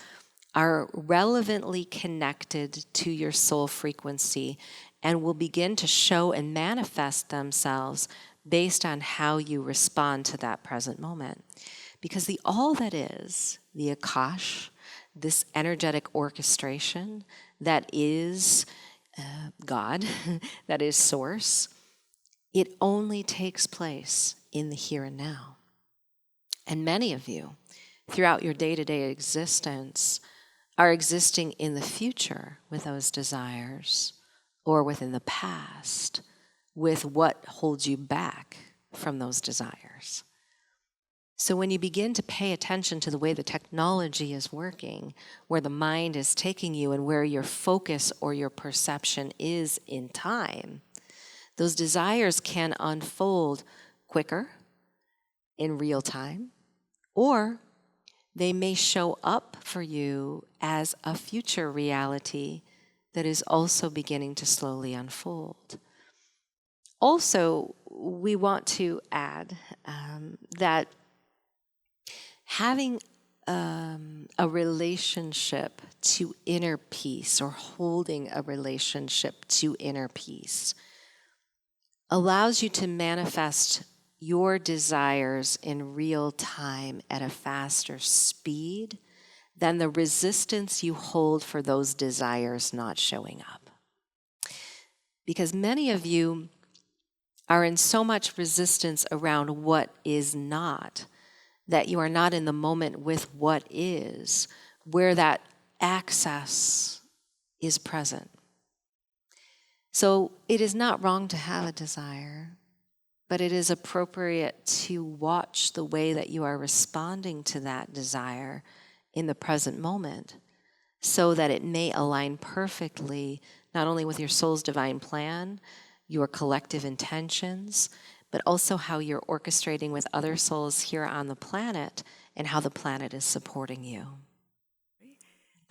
are relevantly connected to your soul frequency and will begin to show and manifest themselves based on how you respond to that present moment. Because the all that is, the Akash, this energetic orchestration that is God, that is Source, it only takes place in the here and now. And many of you, throughout your day-to-day existence, are existing in the future with those desires, or within the past with what holds you back from those desires. So when you begin to pay attention to the way the technology is working, where the mind is taking you and where your focus or your perception is in time, those desires can unfold quicker, in real time, or they may show up for you as a future reality that is also beginning to slowly unfold. Also, we want to add that having a relationship to inner peace, or holding a relationship to inner peace, allows you to manifest your desires in real time at a faster speed than the resistance you hold for those desires not showing up. Because many of you are in so much resistance around what is not, that you are not in the moment with what is, where that access is present. So it is not wrong to have a desire, but it is appropriate to watch the way that you are responding to that desire in the present moment, so that it may align perfectly not only with your soul's divine plan, your collective intentions, but also how you're orchestrating with other souls here on the planet and how the planet is supporting you.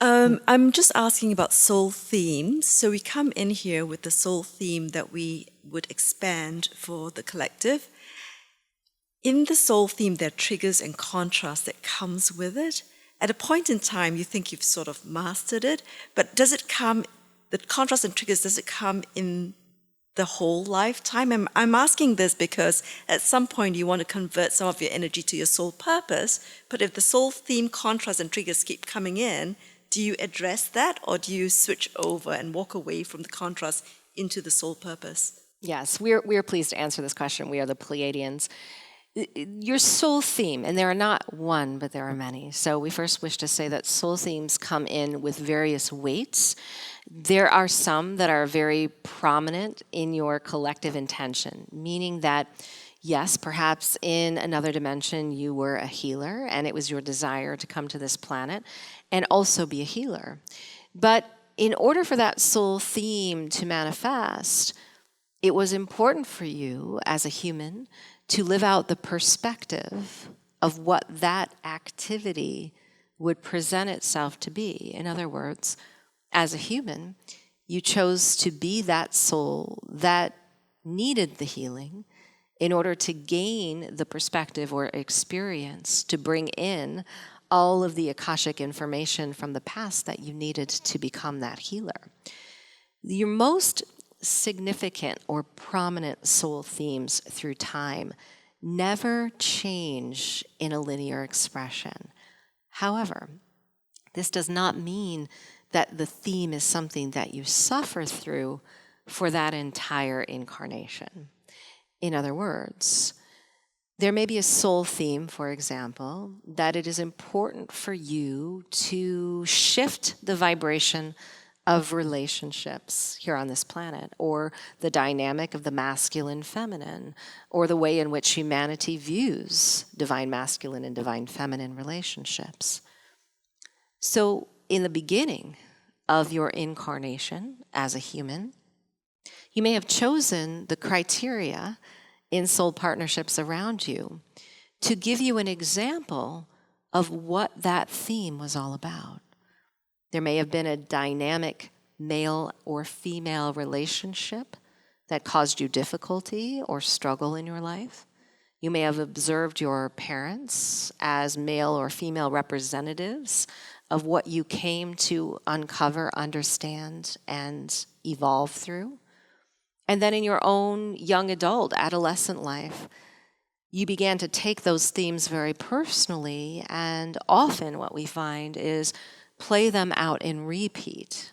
I'm just asking about soul themes. So we come in here with the soul theme that we would expand for the collective. In the soul theme, there are triggers and contrasts that comes with it. At a point in time, you think you've sort of mastered it, but does it come, the contrast and triggers, does it come in the whole lifetime? I'm asking this because at some point you want to convert some of your energy to your soul purpose, but if the soul theme contrasts and triggers keep coming in, do you address that, or do you switch over and walk away from the contrast into the soul purpose? Yes, we're pleased to answer this question. We are the Pleiadians. Your soul theme, and there are not one, but there are many. So we first wish to say that soul themes come in with various weights. There are some that are very prominent in your collective intention, meaning that, yes, perhaps in another dimension you were a healer, and it was your desire to come to this planet and also be a healer. But in order for that soul theme to manifest, it was important for you as a human to live out the perspective of what that activity would present itself to be. In other words, as a human, you chose to be that soul that needed the healing in order to gain the perspective or experience to bring in all of the Akashic information from the past that you needed to become that healer. Your most significant or prominent soul themes through time never change in a linear expression. However, this does not mean that the theme is something that you suffer through for that entire incarnation. In other words, there may be a soul theme, for example, that it is important for you to shift the vibration of relationships here on this planet, or the dynamic of the masculine feminine, or the way in which humanity views divine masculine and divine feminine relationships. So in the beginning of your incarnation as a human, you may have chosen the criteria in soul partnerships around you to give you an example of what that theme was all about. There may have been a dynamic male or female relationship that caused you difficulty or struggle in your life. You may have observed your parents as male or female representatives of what you came to uncover, understand, and evolve through. And then in your own young adult, adolescent life, you began to take those themes very personally, and often what we find is play them out in repeat.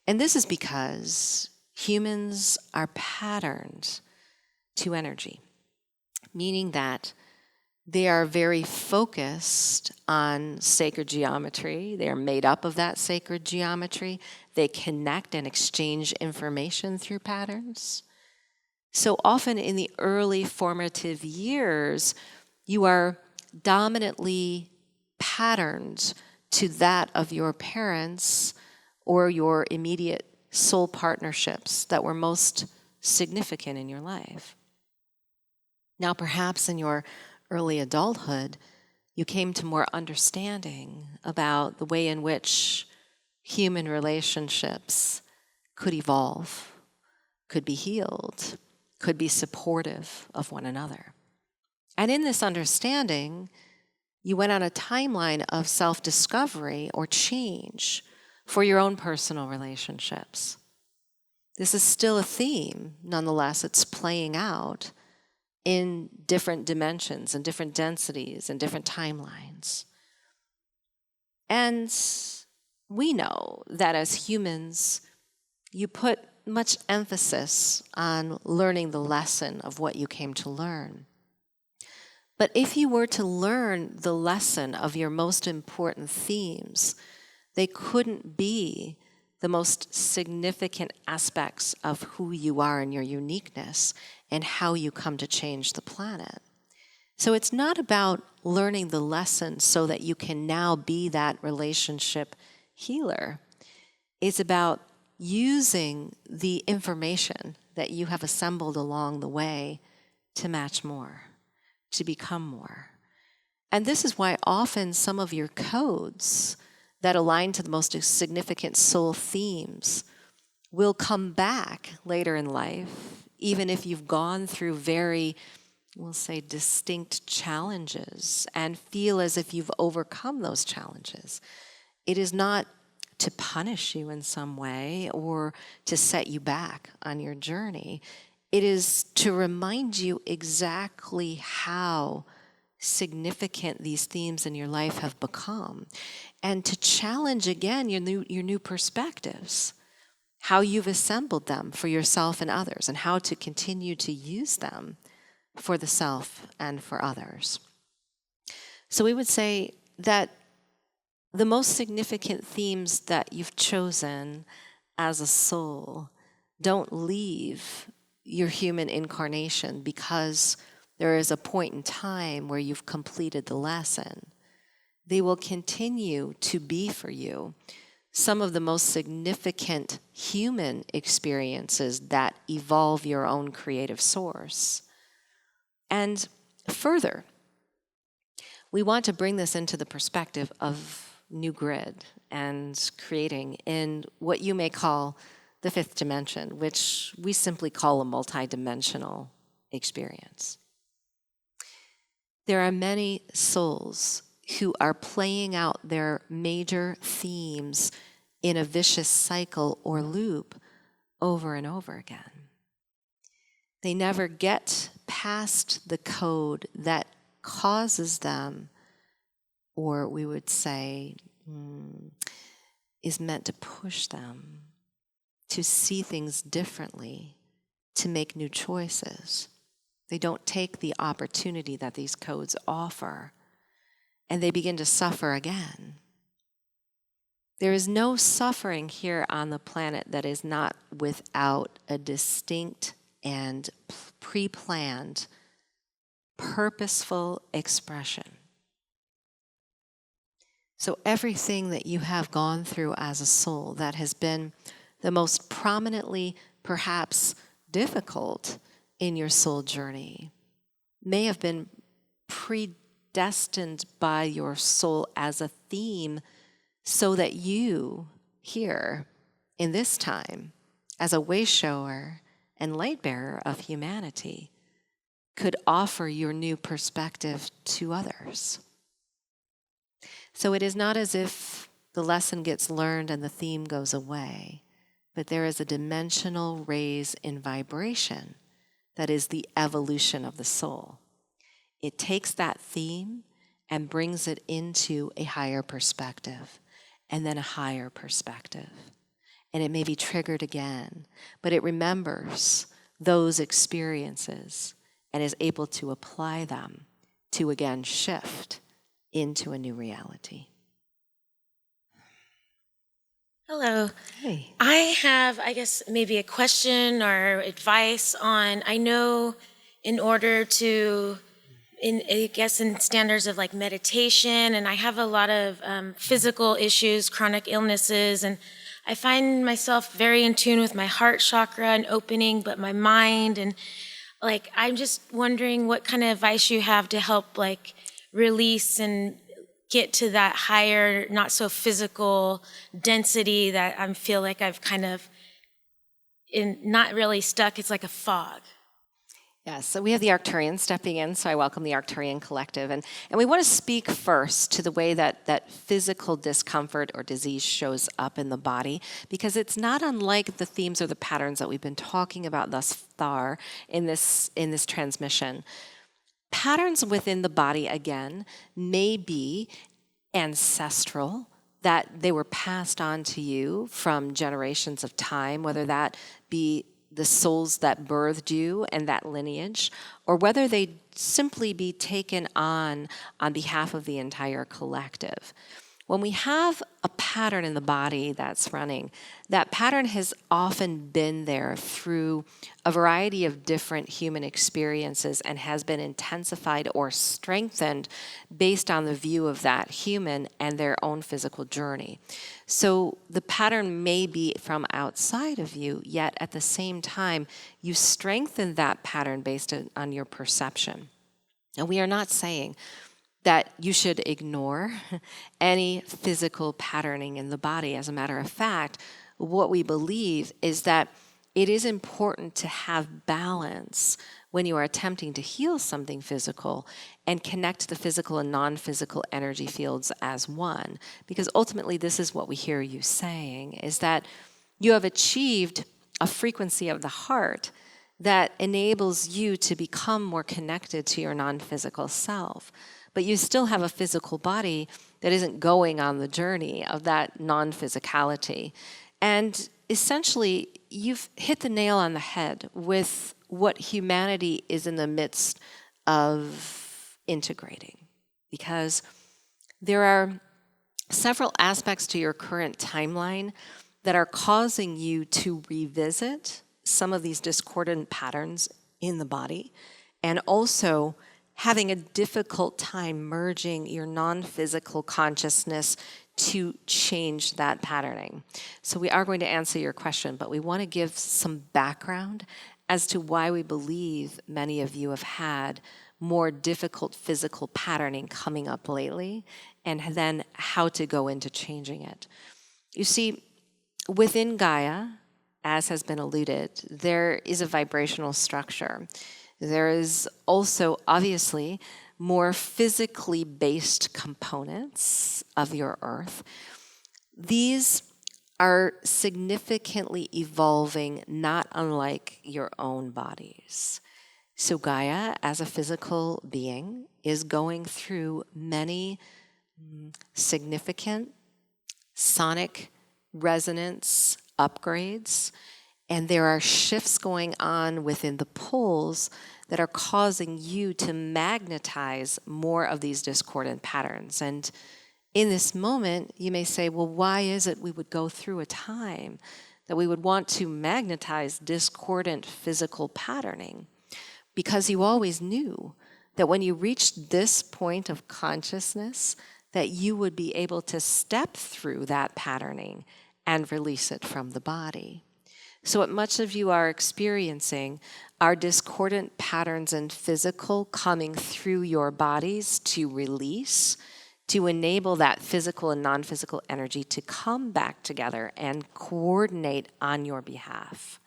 And this is because humans are patterned to energy, meaning that they are very focused on sacred geometry. They are made up of that sacred geometry. They connect and exchange information through patterns. So often in the early formative years, you are dominantly patterned to that of your parents or your immediate soul partnerships that were most significant in your life. Now, perhaps in your early adulthood, you came to more understanding about the way in which human relationships could evolve, could be healed, could be supportive of one another. And in this understanding, you went on a timeline of self-discovery or change for your own personal relationships. This is still a theme, nonetheless, it's playing out in different dimensions and different densities and different timelines. And we know that as humans, you put much emphasis on learning the lesson of what you came to learn. But if you were to learn the lesson of your most important themes, they couldn't be the most significant aspects of who you are and your uniqueness and how you come to change the planet. So it's not about learning the lesson so that you can now be that relationship healer. It's about using the information that you have assembled along the way to match more, to become more. And this is why often some of your codes that align to the most significant soul themes will come back later in life, even if you've gone through very, we'll say, distinct challenges and feel as if you've overcome those challenges. It is not to punish you in some way or to set you back on your journey. It is to remind you exactly how significant these themes in your life have become, and to challenge again your new perspectives, how you've assembled them for yourself and others, and how to continue to use them for the self and for others. So we would say that the most significant themes that you've chosen as a soul don't leave your human incarnation because there is a point in time where you've completed the lesson. They will continue to be for you some of the most significant human experiences that evolve your own creative source. And further, we want to bring this into the perspective of new grid and creating in what you may call the fifth dimension, which we simply call a multidimensional experience. There are many souls who are playing out their major themes in a vicious cycle or loop over and over again. They never get past the code that causes them, or we would say, is meant to push them to see things differently, to make new choices. They don't take the opportunity that these codes offer, and they begin to suffer again. There is no suffering here on the planet that is not without a distinct and pre-planned, purposeful expression. So everything that you have gone through as a soul that has been the most prominently, perhaps difficult in your soul journey, may have been predestined by your soul as a theme so that you, here in this time, as a way shower and light bearer of humanity, could offer your new perspective to others. So it is not as if the lesson gets learned and the theme goes away, but there is a dimensional raise in vibration that is the evolution of the soul. It takes that theme and brings it into a higher perspective, and then a higher perspective. And it may be triggered again, but it remembers those experiences and is able to apply them to again shift into a new reality. Hello. Hey. I have, I guess, maybe a question or advice on, I know in order to, in standards of like meditation, and I have a lot of physical issues, chronic illnesses, and I find myself very in tune with my heart chakra and opening, but my mind, and like, I'm just wondering what kind of advice you have to help like release and get to that higher, not so physical density that I feel like I've kind of not really stuck. It's like a fog. Yes, so we have the Arcturians stepping in, so I welcome the Arcturian Collective. And we want to speak first to the way that physical discomfort or disease shows up in the body, because it's not unlike the themes or the patterns that we've been talking about thus far in this transmission. Patterns within the body, again, may be ancestral, that they were passed on to you from generations of time, whether that be the souls that birthed you and that lineage, or whether they simply be taken on behalf of the entire collective. When we have a pattern in the body that's running, that pattern has often been there through a variety of different human experiences and has been intensified or strengthened based on the view of that human and their own physical journey. So the pattern may be from outside of you, yet at the same time, you strengthen that pattern based on your perception. And we are not saying that you should ignore any physical patterning in the body. As a matter of fact, what we believe is that it is important to have balance when you are attempting to heal something physical and connect the physical and non-physical energy fields as one. Because ultimately, this is what we hear you saying, is that you have achieved a frequency of the heart that enables you to become more connected to your non-physical self. But you still have a physical body that isn't going on the journey of that non-physicality. And essentially, you've hit the nail on the head with what humanity is in the midst of integrating. Because there are several aspects to your current timeline that are causing you to revisit some of these discordant patterns in the body, and also having a difficult time merging your non-physical consciousness to change that patterning. So we are going to answer your question, but we want to give some background as to why we believe many of you have had more difficult physical patterning coming up lately, and then how to go into changing it. You see, within Gaia, as has been alluded, there is a vibrational structure. There is also, obviously, more physically based components of your Earth. These are significantly evolving, not unlike your own bodies. So Gaia, as a physical being, is going through many significant sonic resonance upgrades, and there are shifts going on within the poles that are causing you to magnetize more of these discordant patterns. And in this moment, you may say, well, why is it we would go through a time that we would want to magnetize discordant physical patterning? Because you always knew that when you reached this point of consciousness, that you would be able to step through that patterning and release it from the body. So what much of you are experiencing are discordant patterns in physical coming through your bodies to release, to enable that physical and non-physical energy to come back together and coordinate on your behalf.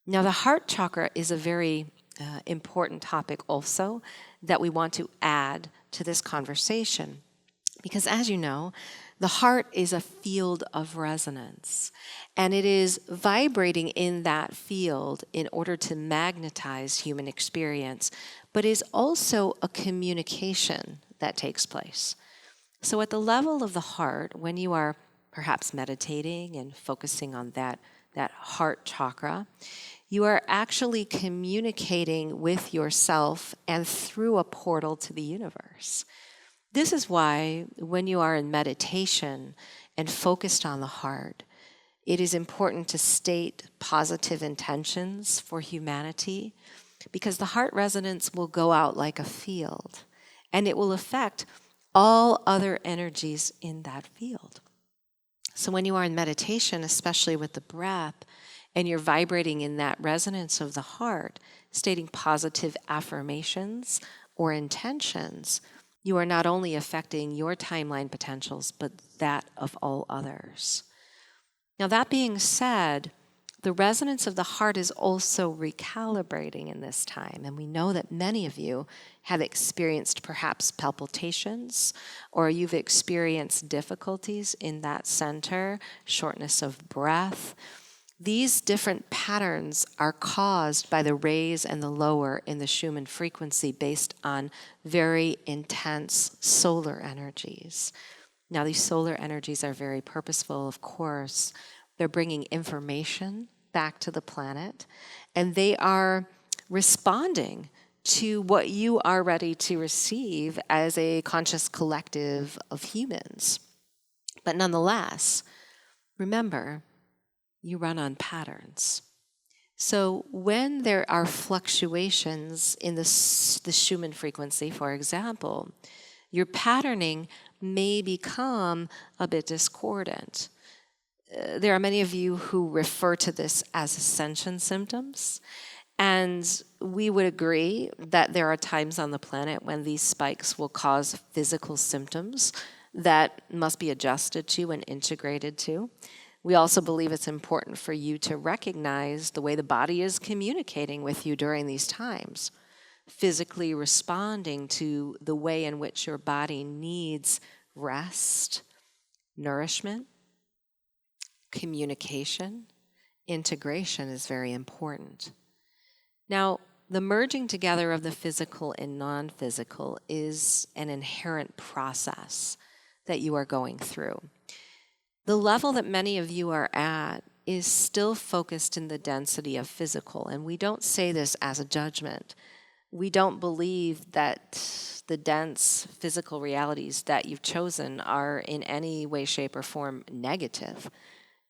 Now, the heart chakra is a very important topic also that we want to add to this conversation. Because as you know, the heart is a field of resonance, and it is vibrating in that field in order to magnetize human experience, but is also a communication that takes place. So at the level of the heart, when you are perhaps meditating and focusing on that heart chakra, you are actually communicating with yourself and through a portal to the universe. This is why when you are in meditation and focused on the heart, it is important to state positive intentions for humanity, because the heart resonance will go out like a field, and it will affect all other energies in that field. So when you are in meditation, especially with the breath, and you're vibrating in that resonance of the heart, stating positive affirmations or intentions, you are not only affecting your timeline potentials, but that of all others. Now, that being said, the resonance of the heart is also recalibrating in this time. And we know that many of you have experienced perhaps palpitations, or you've experienced difficulties in that center, shortness of breath. These different patterns are caused by the raise and the lower in the Schumann frequency based on very intense solar energies. Now, these solar energies are very purposeful, of course. They're bringing information back to the planet, and they are responding to what you are ready to receive as a conscious collective of humans. But nonetheless, remember, you run on patterns. So when there are fluctuations in the Schumann frequency, for example, your patterning may become a bit discordant. There are many of you who refer to this as Ascension Symptoms, and we would agree that there are times on the planet when these spikes will cause physical symptoms that must be adjusted to and integrated to. We also believe it's important for you to recognize the way the body is communicating with you during these times, physically responding to the way in which your body needs rest, nourishment, communication, integration is very important. Now, the merging together of the physical and non-physical is an inherent process that you are going through. The level that many of you are at is still focused in the density of physical, and we don't say this as a judgment. We don't believe that the dense physical realities that you've chosen are in any way, shape, or form negative.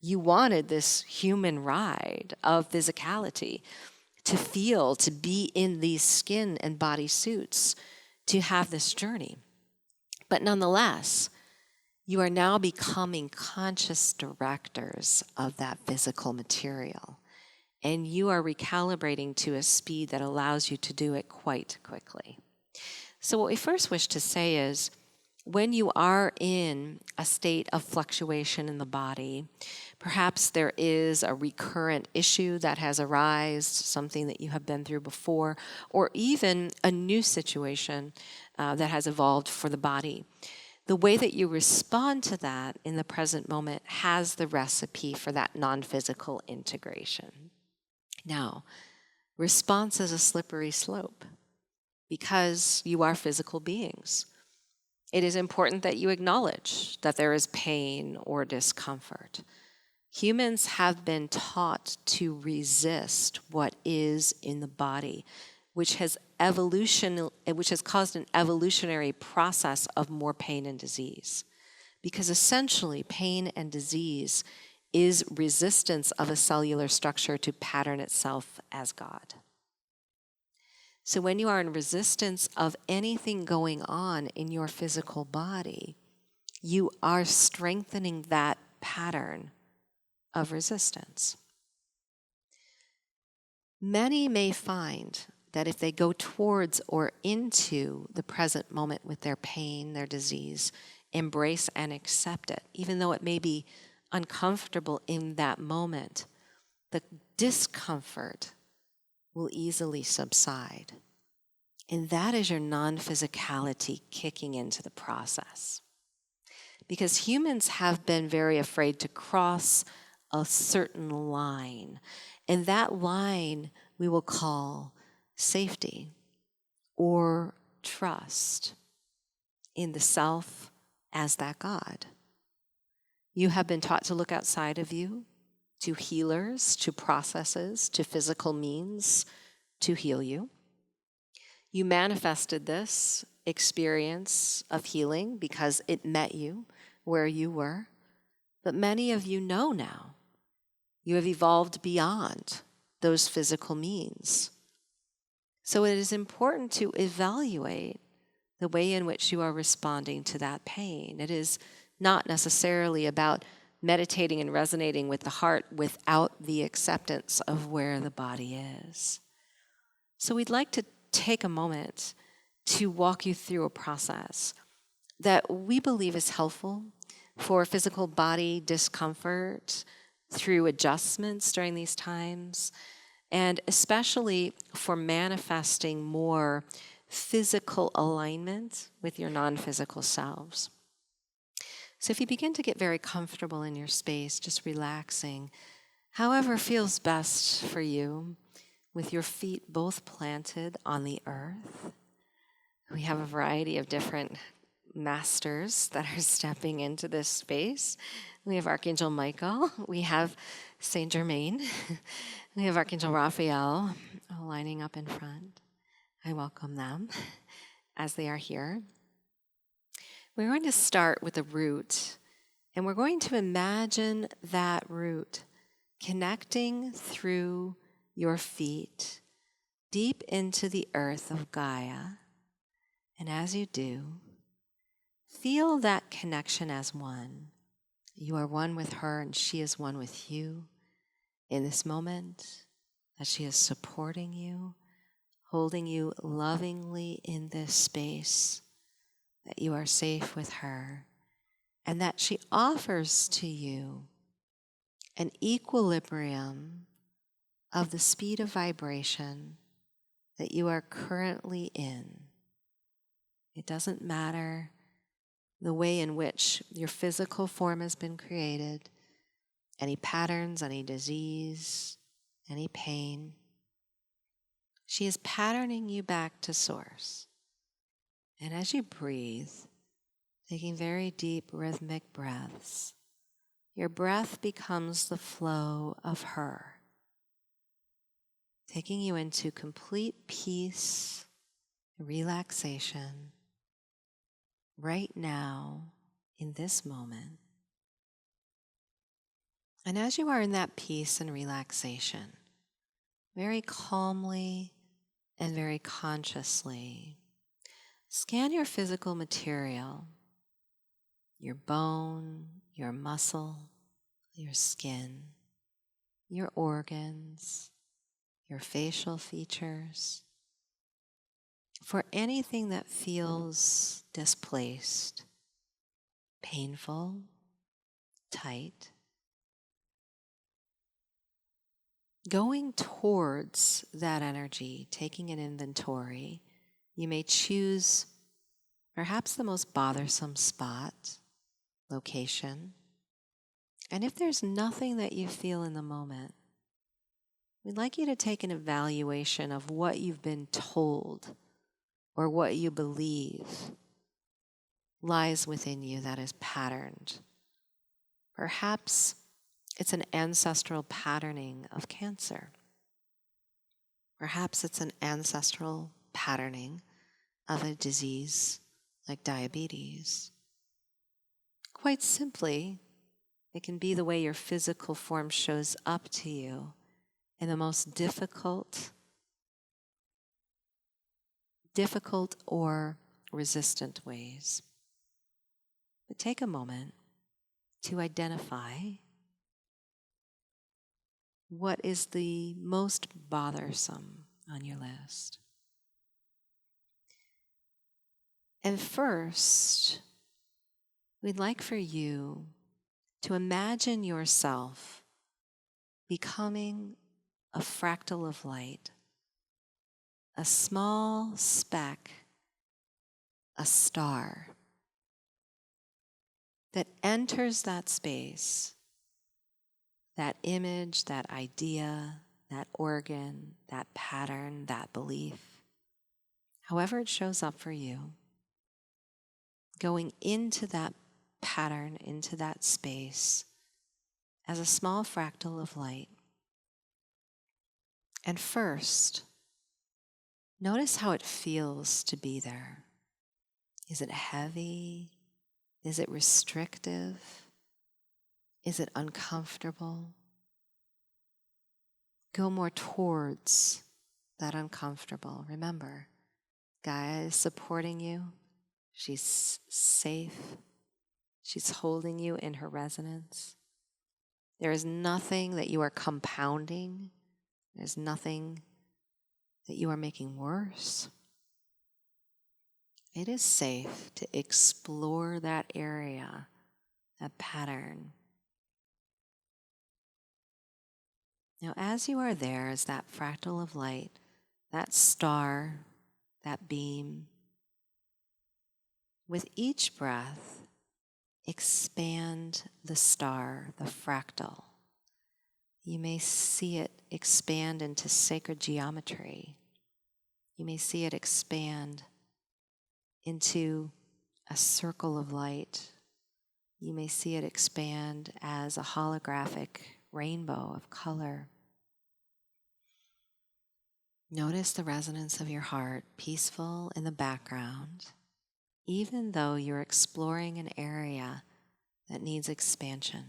You wanted this human ride of physicality, to feel, to be in these skin and body suits, to have this journey. But nonetheless, you are now becoming conscious directors of that physical material. And you are recalibrating to a speed that allows you to do it quite quickly. So what we first wish to say is, when you are in a state of fluctuation in the body, perhaps there is a recurrent issue that has arisen, something that you have been through before, or even a new situation that has evolved for the body. The way that you respond to that in the present moment has the recipe for that non-physical integration. Now, response is a slippery slope because you are physical beings. It is important that you acknowledge that there is pain or discomfort. Humans have been taught to resist what is in the body, which has caused an evolutionary process of more pain and disease. Because essentially, pain and disease is resistance of a cellular structure to pattern itself as God. So when you are in resistance of anything going on in your physical body, you are strengthening that pattern of resistance. Many may find that if they go towards or into the present moment with their pain, their disease, embrace and accept it, even though it may be uncomfortable in that moment, the discomfort will easily subside. And that is your non-physicality kicking into the process. Because humans have been very afraid to cross a certain line. And that line we will call safety or trust in the self as that God. You have been taught to look outside of you, to healers, to processes, to physical means to heal you. You manifested this experience of healing because it met you where you were. But many of you know now. You have evolved beyond those physical means. So it is important to evaluate the way in which you are responding to that pain. It is not necessarily about meditating and resonating with the heart without the acceptance of where the body is. So we'd like to take a moment to walk you through a process that we believe is helpful for physical body discomfort through adjustments during these times, and especially for manifesting more physical alignment with your non-physical selves. So if you begin to get very comfortable in your space, just relaxing, however feels best for you, with your feet both planted on the earth. We have a variety of different masters that are stepping into this space. We have Archangel Michael, we have Saint Germain, we have Archangel Raphael lining up in front. I welcome them as they are here. We're going to start with a root, and we're going to imagine that root connecting through your feet deep into the earth of Gaia. And as you do, feel that connection as one. You are one with her and she is one with you in this moment, that she is supporting you, holding you lovingly in this space, that you are safe with her, and that she offers to you an equilibrium of the speed of vibration that you are currently in. It doesn't matter the way in which your physical form has been created, any patterns, any disease, any pain. She is patterning you back to source. And as you breathe, taking very deep rhythmic breaths, your breath becomes the flow of her, taking you into complete peace, relaxation, right now, in this moment. And as you are in that peace and relaxation, very calmly and very consciously, scan your physical material, your bone, your muscle, your skin, your organs, your facial features, for anything that feels displaced, painful, tight. Going towards that energy, taking an inventory, you may choose perhaps the most bothersome spot, location. And if there's nothing that you feel in the moment, we'd like you to take an evaluation of what you've been told or what you believe lies within you that is patterned. Perhaps it's an ancestral patterning of cancer. Perhaps it's an ancestral patterning of a disease like diabetes. Quite simply, it can be the way your physical form shows up to you in the most difficult or resistant ways. But take a moment to identify what is the most bothersome on your list. And first, we'd like for you to imagine yourself becoming a fractal of light, a small speck, a star that enters that space, that image, that idea, that organ, that pattern, that belief, however it shows up for you, going into that pattern, into that space as a small fractal of light. And first, notice how it feels to be there. Is it heavy? Is it restrictive? Is it uncomfortable? Go more towards that uncomfortable. Remember, Gaia is supporting you. She's safe. She's holding you in her resonance. There is nothing that you are compounding. There's nothing that you are making worse. It is safe to explore that area, that pattern. Now, as you are there, as that fractal of light, that star, that beam, with each breath, expand the star, the fractal. You may see it expand into sacred geometry. You may see it expand into a circle of light. You may see it expand as a holographic rainbow of color. Notice the resonance of your heart, peaceful in the background, even though you're exploring an area that needs expansion.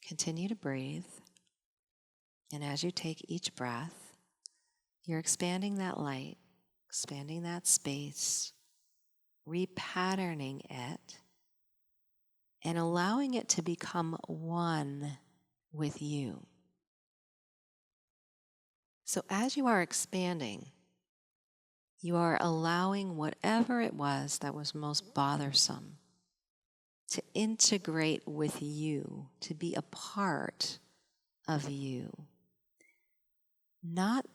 Continue to breathe, and as you take each breath, you're expanding that light, expanding that space, repatterning it, and allowing it to become one with you. So as you are expanding, you are allowing whatever it was that was most bothersome to integrate with you, to be a part of you, not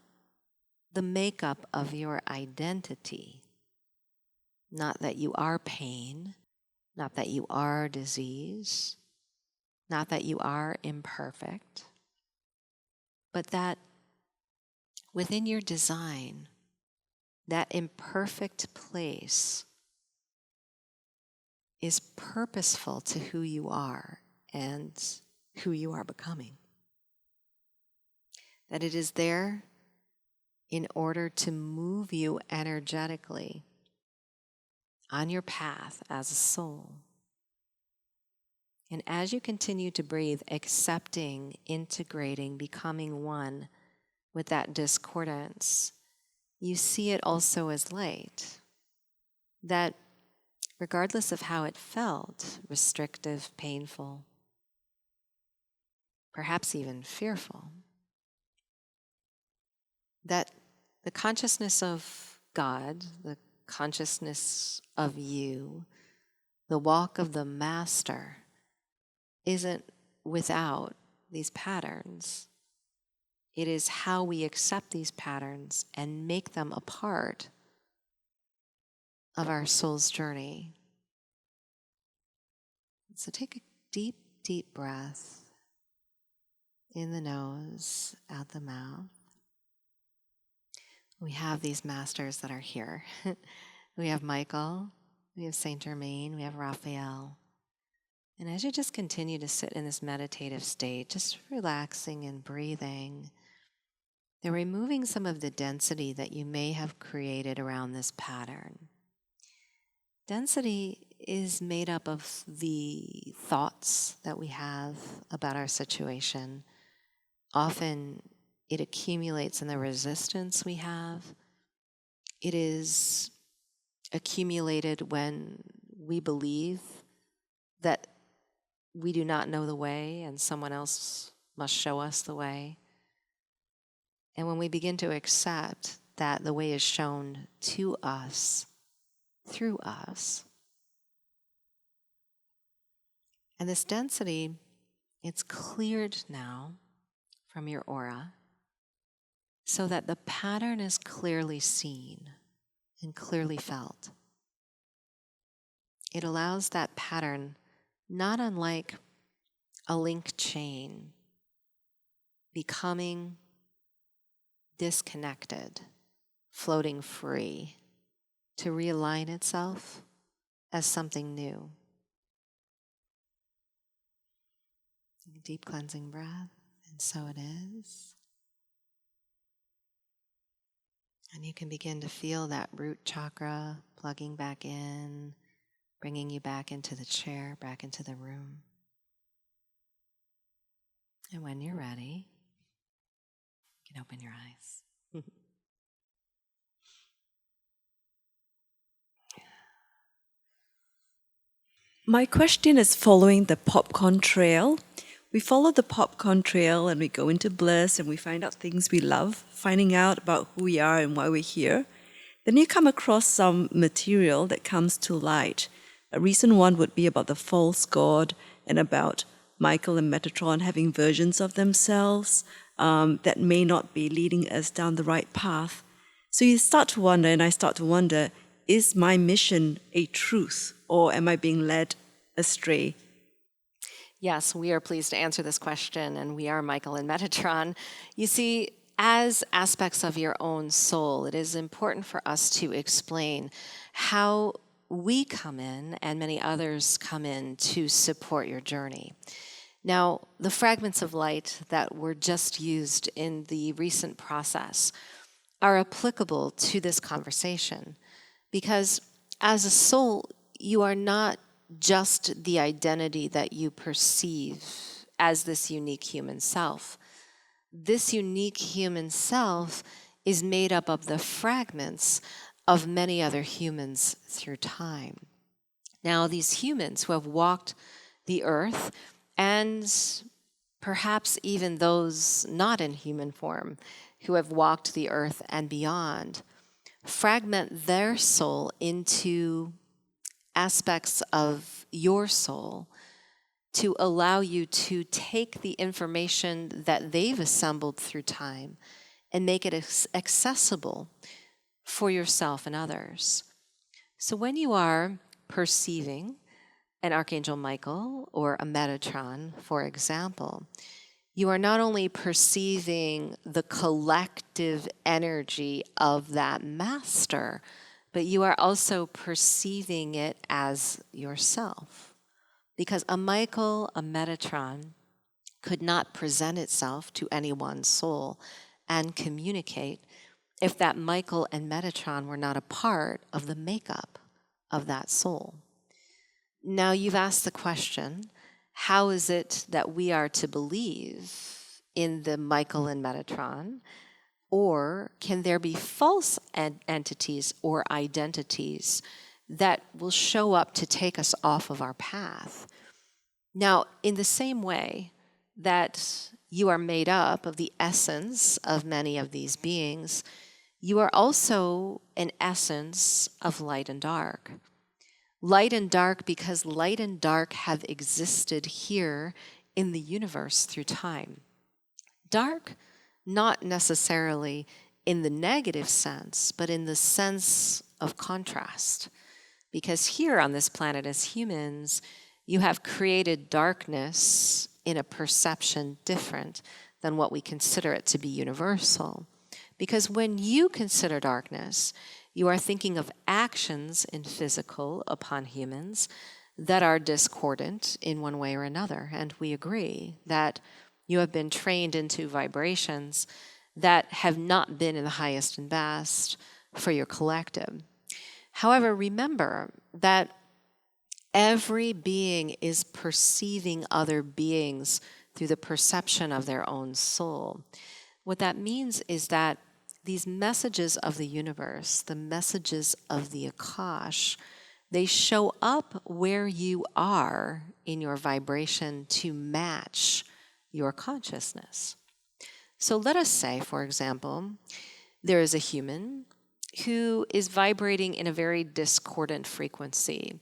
the makeup of your identity, not that you are pain, not that you are disease, not that you are imperfect, but that within your design, that imperfect place is purposeful to who you are and who you are becoming. That it is there in order to move you energetically on your path as a soul. And as you continue to breathe, accepting, integrating, becoming one with that discordance, you see it also as light. That regardless of how it felt, restrictive, painful, perhaps even fearful, that the consciousness of God, the consciousness of you, the walk of the master, isn't without these patterns. It is how we accept these patterns and make them a part of our soul's journey. So take a deep, deep breath in the nose, out the mouth. We have these masters that are here. We have Michael, we have Saint Germain, we have Raphael. And as you just continue to sit in this meditative state, just relaxing and breathing, they're removing some of the density that you may have created around this pattern. Density is made up of the thoughts that we have about our situation. Often it accumulates in the resistance we have. It is accumulated when we believe that we do not know the way and someone else must show us the way. And when we begin to accept that the way is shown to us, through us, and this density, it's cleared now from your aura so that the pattern is clearly seen and clearly felt. It allows that pattern, not unlike a link chain, becoming disconnected, floating free, to realign itself as something new. A deep cleansing breath, and so it is. And you can begin to feel that root chakra plugging back in, bringing you back into the chair, back into the room. And when you're ready, you can open your eyes. My question is following the popcorn trail. We follow the popcorn trail and we go into bliss and we find out things we love, finding out about who we are and why we're here. Then you come across some material that comes to light. A recent one would be about the false god and about Michael and Metatron having versions of themselves that may not be leading us down the right path. So you start to wonder, and I start to wonder, is my mission a truth, or am I being led astray? Yes, we are pleased to answer this question, and we are Michael and Metatron. You see, as aspects of your own soul, it is important for us to explain how we come in and many others come in to support your journey. Now, the fragments of light that were just used in the recent process are applicable to this conversation because as a soul, you are not just the identity that you perceive as this unique human self. This unique human self is made up of the fragments of many other humans through time. Now, these humans who have walked the earth, and perhaps even those not in human form who have walked the earth and beyond, fragment their soul into aspects of your soul to allow you to take the information that they've assembled through time and make it accessible for yourself and others. So when you are perceiving an Archangel Michael or a Metatron, for example, you are not only perceiving the collective energy of that master, but you are also perceiving it as yourself. Because a Michael, a Metatron, could not present itself to any one soul and communicate if that Michael and Metatron were not a part of the makeup of that soul. Now you've asked the question, how is it that we are to believe in the Michael and Metatron? Or can there be false entities or identities that will show up to take us off of our path? Now, in the same way that you are made up of the essence of many of these beings, you are also an essence of light and dark. Light and dark because light and dark have existed here in the universe through time. Dark, not necessarily in the negative sense, but in the sense of contrast. Because here on this planet as humans, you have created darkness in a perception different than what we consider it to be universal. Because when you consider darkness, you are thinking of actions in physical upon humans that are discordant in one way or another. And we agree that you have been trained into vibrations that have not been in the highest and best for your collective. However, remember that every being is perceiving other beings through the perception of their own soul. What that means is that these messages of the universe, the messages of the Akash, they show up where you are in your vibration to match your consciousness. So let us say, for example, there is a human who is vibrating in a very discordant frequency.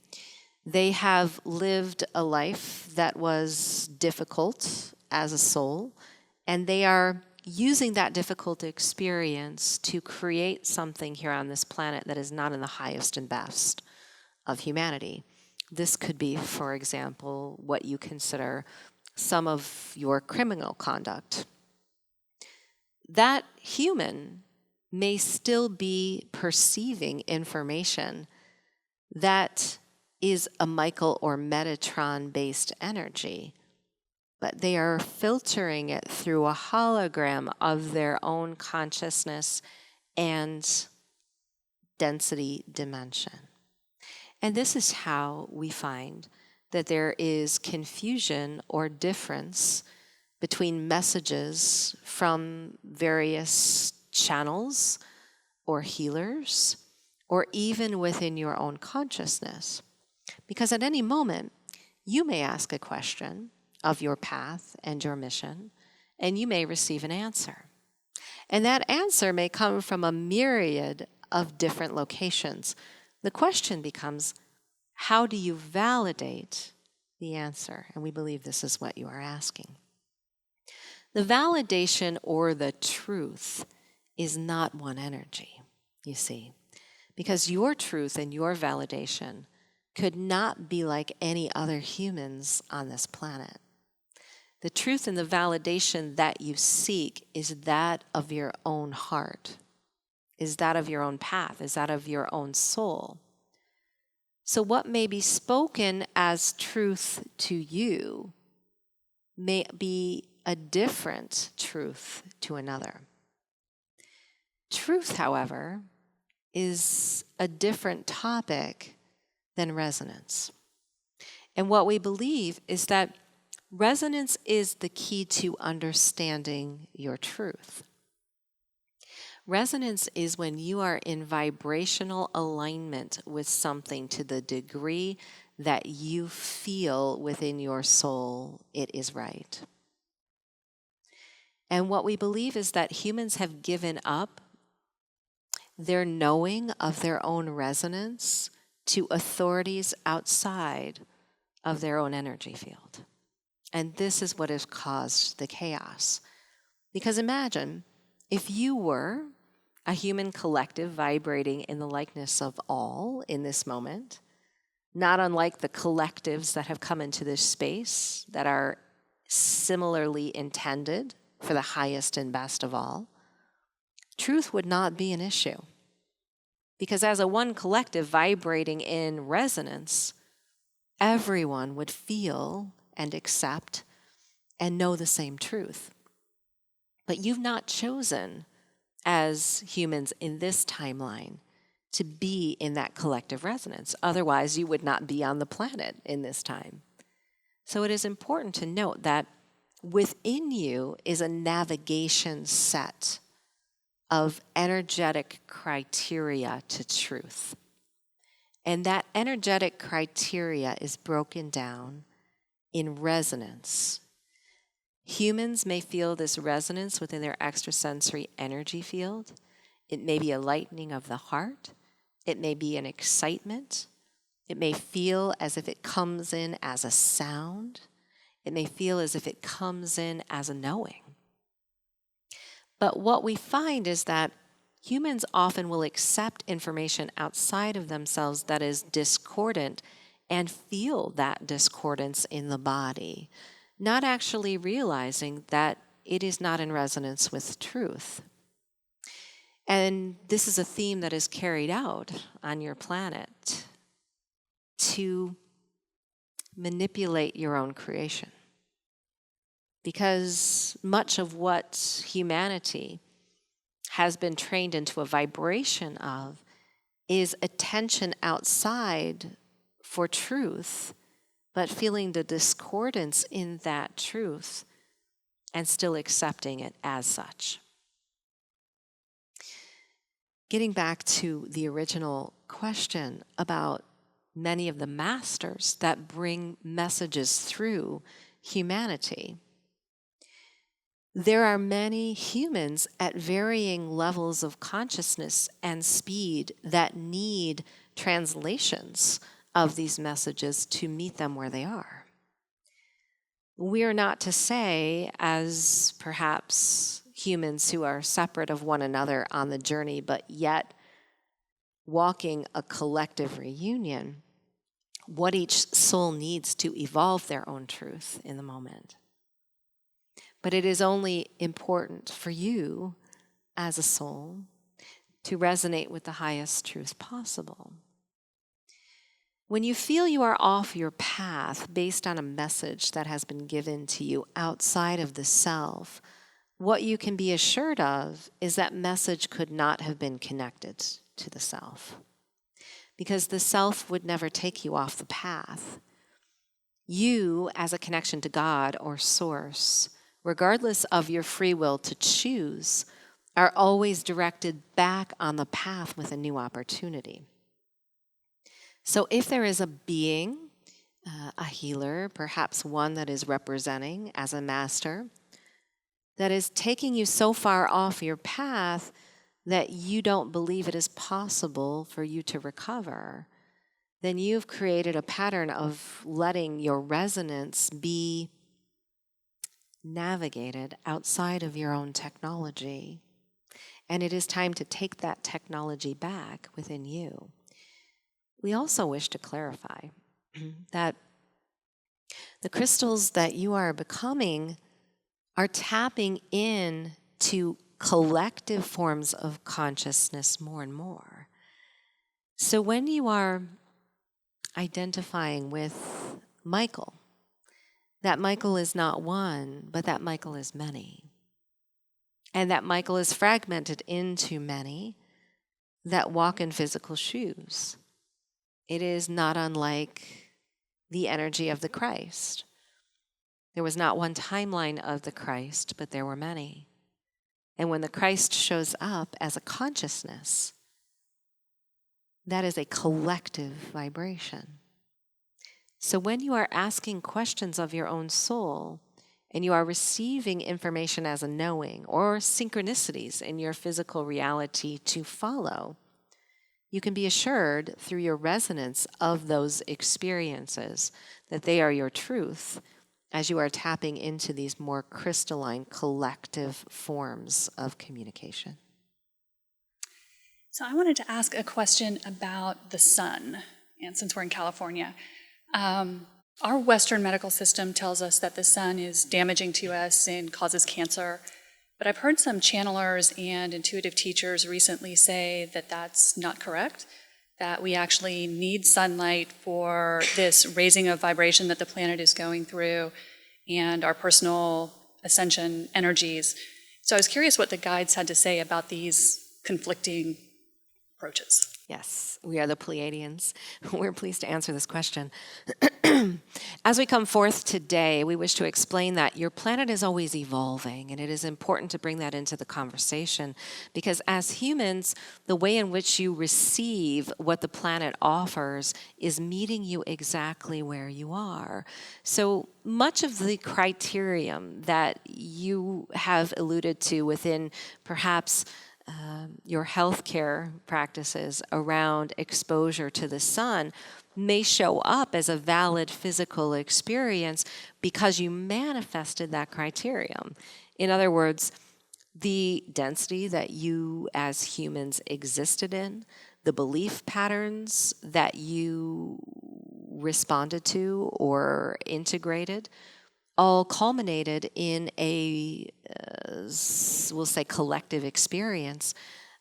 They have lived a life that was difficult as a soul, and they are using that difficult experience to create something here on this planet that is not in the highest and best of humanity. This could be, for example, what you consider some of your criminal conduct. That human may still be perceiving information that is a Michael or Metatron-based energy, but they are filtering it through a hologram of their own consciousness and density dimension. And this is how we find that there is confusion or difference between messages from various channels or healers, or even within your own consciousness. Because at any moment, you may ask a question of your path and your mission, and you may receive an answer. And that answer may come from a myriad of different locations. The question becomes, how do you validate the answer? And we believe this is what you are asking. The validation or the truth is not one energy, you see, because your truth and your validation could not be like any other humans on this planet. The truth and the validation that you seek is that of your own heart, is that of your own path, is that of your own soul. So what may be spoken as truth to you may be a different truth to another. Truth, however, is a different topic than resonance. And what we believe is that resonance is the key to understanding your truth. Resonance is when you are in vibrational alignment with something to the degree that you feel within your soul it is right. And what we believe is that humans have given up their knowing of their own resonance to authorities outside of their own energy field. And this is what has caused the chaos. Because imagine if you were a human collective vibrating in the likeness of all in this moment, not unlike the collectives that have come into this space that are similarly intended for the highest and best of all, truth would not be an issue. Because as a one collective vibrating in resonance, everyone would feel and accept and know the same truth. But you've not chosen, as humans in this timeline, to be in that collective resonance. Otherwise, you would not be on the planet in this time. So it is important to note that within you is a navigation set of energetic criteria to truth. And that energetic criteria is broken down in resonance. Humans may feel this resonance within their extrasensory energy field. It may be a lightening of the heart. It may be an excitement. It may feel as if it comes in as a sound. It may feel as if it comes in as a knowing. But what we find is that humans often will accept information outside of themselves that is discordant and feel that discordance in the body, not actually realizing that it is not in resonance with truth. And this is a theme that is carried out on your planet to manipulate your own creation. Because much of what humanity has been trained into a vibration of is attention outside for truth, but feeling the discordance in that truth and still accepting it as such. Getting back to the original question about many of the masters that bring messages through humanity, there are many humans at varying levels of consciousness and speed that need translations of these messages to meet them where they are. We are not to say, as perhaps humans who are separate of one another on the journey, but yet walking a collective reunion, what each soul needs to evolve their own truth in the moment. But it is only important for you as a soul to resonate with the highest truth possible. When you feel you are off your path based on a message that has been given to you outside of the self, what you can be assured of is that message could not have been connected to the self, because the self would never take you off the path. You, as a connection to God or Source, regardless of your free will to choose, are always directed back on the path with a new opportunity. So if there is a being, a healer, perhaps one that is representing as a master, that is taking you so far off your path that you don't believe it is possible for you to recover, then you've created a pattern of letting your resonance be navigated outside of your own technology. And it is time to take that technology back within you. We also wish to clarify that the crystals that you are becoming are tapping in to collective forms of consciousness more and more. So when you are identifying with Michael, that Michael is not one, but that Michael is many. And that Michael is fragmented into many that walk in physical shoes. It is not unlike the energy of the Christ. There was not one timeline of the Christ, but there were many. And when the Christ shows up as a consciousness, that is a collective vibration. So when you are asking questions of your own soul, and you are receiving information as a knowing or synchronicities in your physical reality to follow, you can be assured through your resonance of those experiences that they are your truth as you are tapping into these more crystalline collective forms of communication. So I wanted to ask a question about the sun. And since we're in California, our Western medical system tells us that the sun is damaging to us and causes cancer. But I've heard some channelers and intuitive teachers recently say that that's not correct, that we actually need sunlight for this raising of vibration that the planet is going through and our personal ascension energies. So I was curious what the guides had to say about these conflicting approaches. Yes, we are the Pleiadians. We're pleased to answer this question. As we come forth today, we wish to explain that your planet is always evolving, and it is important to bring that into the conversation because as humans, the way in which you receive what the planet offers is meeting you exactly where you are. So much of the criterion that you have alluded to within perhaps your healthcare practices around exposure to the sun may show up as a valid physical experience because you manifested that criterion. In other words, the density that you as humans existed in, the belief patterns that you responded to or integrated, all culminated in a, we'll say, collective experience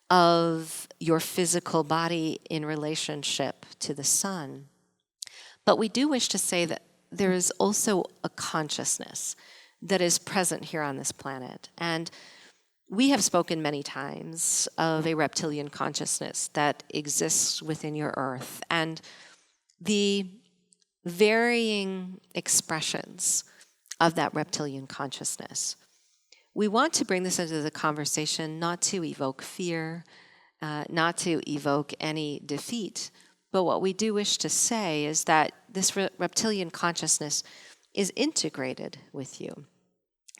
of your physical body in relationship to the sun. But we do wish to say that there is also a consciousness that is present here on this planet. And we have spoken many times of a reptilian consciousness that exists within your earth and the varying expressions of that reptilian consciousness. We want to bring this into the conversation not to evoke fear, not to evoke any defeat, but what we do wish to say is that this reptilian consciousness is integrated with you.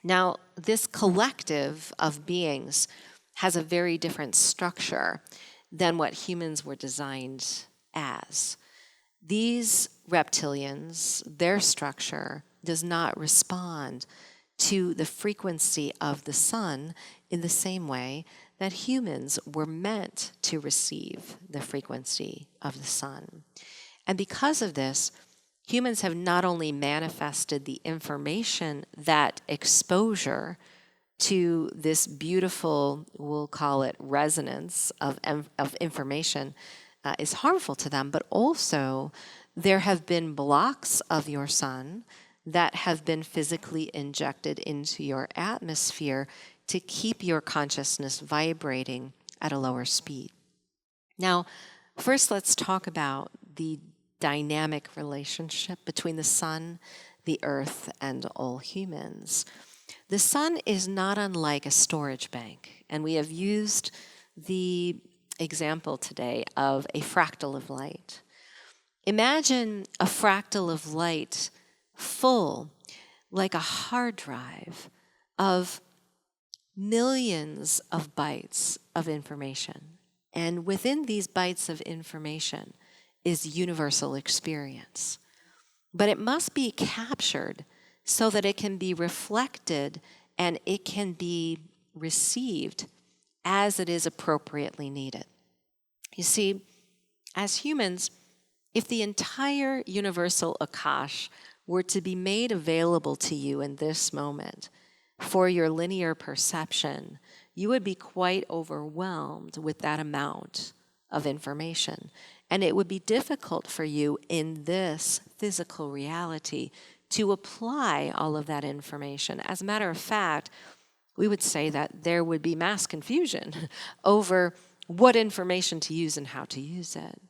Now, this collective of beings has a very different structure than what humans were designed as. These reptilians, their structure does not respond to the frequency of the sun in the same way that humans were meant to receive the frequency of the sun. And because of this, humans have not only manifested the information that exposure to this beautiful, we'll call it resonance of information is harmful to them, but also there have been blocks of your sun that have been physically injected into your atmosphere to keep your consciousness vibrating at a lower speed. Now, first let's talk about the dynamic relationship between the sun, the earth, and all humans. The sun is not unlike a storage bank, and we have used the example today of a fractal of light. Imagine a fractal of light full, like a hard drive, of millions of bytes of information. And within these bytes of information is universal experience. But it must be captured so that it can be reflected and it can be received as it is appropriately needed. You see, as humans, if the entire universal Akash were to be made available to you in this moment for your linear perception, you would be quite overwhelmed with that amount of information. And it would be difficult for you in this physical reality to apply all of that information. As a matter of fact, we would say that there would be mass confusion over what information to use and how to use it.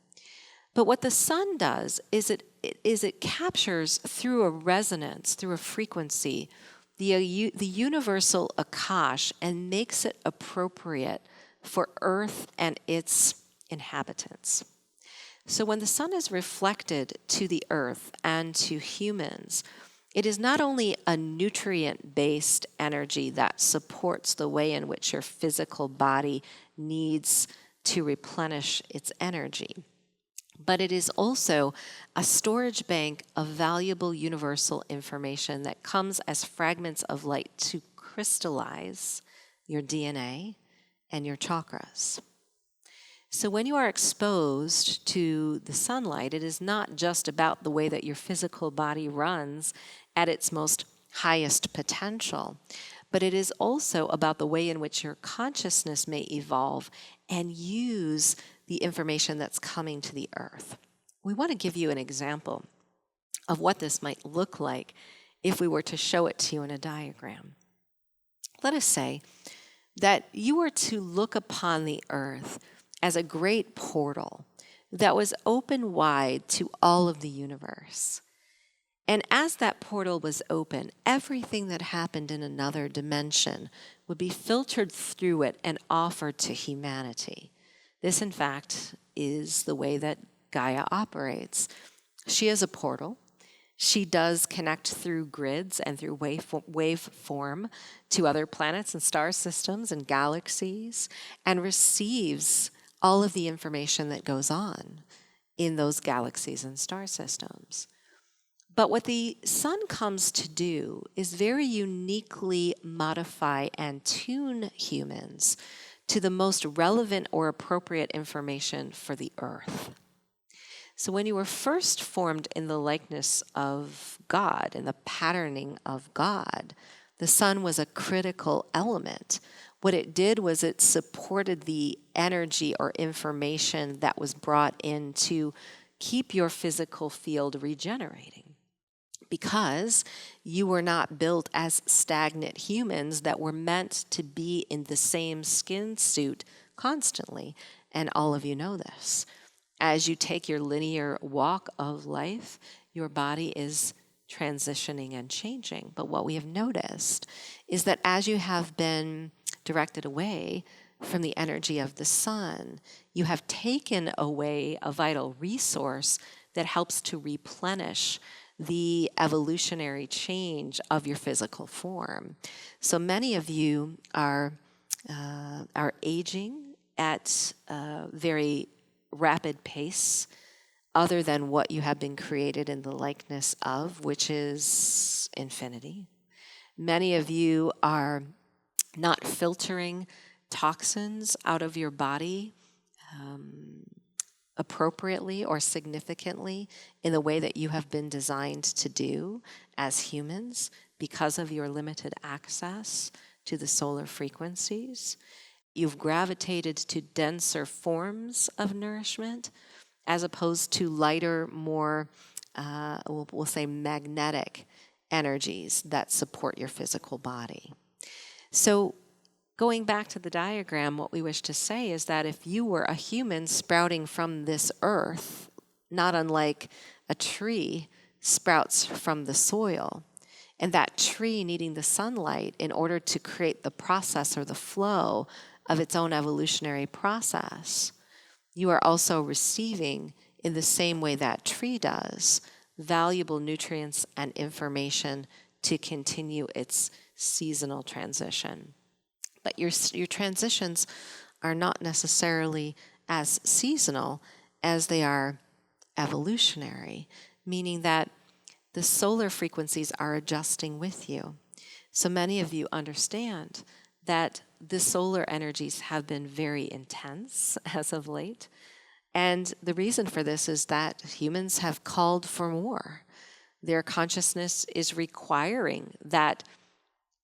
But what the sun does is it captures through a resonance, through a frequency, the universal Akash and makes it appropriate for Earth and its inhabitants. So when the sun is reflected to the Earth and to humans, it is not only a nutrient-based energy that supports the way in which your physical body needs to replenish its energy. But it is also a storage bank of valuable universal information that comes as fragments of light to crystallize your DNA and your chakras. So when you are exposed to the sunlight, it is not just about the way that your physical body runs at its most highest potential, but it is also about the way in which your consciousness may evolve and use the information that's coming to the earth. We want to give you an example of what this might look like if we were to show it to you in a diagram. Let us say that you were to look upon the earth as a great portal that was open wide to all of the universe. And as that portal was open, everything that happened in another dimension would be filtered through it and offered to humanity. This, in fact, is the way that Gaia operates. She is a portal. She does connect through grids and through waveform to other planets and star systems and galaxies, and receives all of the information that goes on in those galaxies and star systems. But what the sun comes to do is very uniquely modify and tune humans to the most relevant or appropriate information for the earth. So when you were first formed in the likeness of God, in the patterning of God, the sun was a critical element. What it did was it supported the energy or information that was brought in to keep your physical field regenerating. Because you were not built as stagnant humans that were meant to be in the same skin suit constantly. And all of you know this. As you take your linear walk of life, your body is transitioning and changing. But what we have noticed is that as you have been directed away from the energy of the sun, you have taken away a vital resource that helps to replenish the evolutionary change of your physical form. So many of you are aging at a very rapid pace, other than what you have been created in the likeness of, which is infinity. Many of you are not filtering toxins out of your body appropriately or significantly in the way that you have been designed to do as humans because of your limited access to the solar frequencies. You've gravitated to denser forms of nourishment as opposed to lighter, more, we'll say magnetic energies that support your physical body. So going back to the diagram, what we wish to say is that if you were a human sprouting from this earth, not unlike a tree sprouts from the soil, and that tree needing the sunlight in order to create the process or the flow of its own evolutionary process, you are also receiving, in the same way that tree does, valuable nutrients and information to continue its seasonal transition. But your transitions are not necessarily as seasonal as they are evolutionary, meaning that the solar frequencies are adjusting with you. So many of you understand that the solar energies have been very intense as of late. And the reason for this is that humans have called for more. Their consciousness is requiring that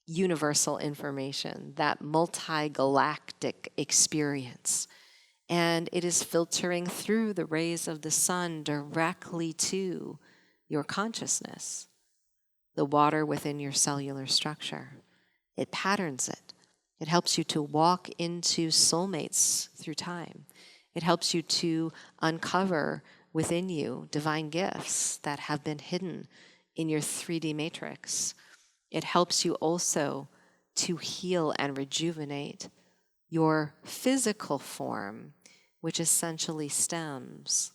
universal information, that multi-galactic experience. And it is filtering through the rays of the sun directly to your consciousness, the water within your cellular structure. It patterns it. It helps you to walk into soulmates through time. It helps you to uncover within you divine gifts that have been hidden in your 3D matrix. It helps you also to heal and rejuvenate your physical form, which essentially stems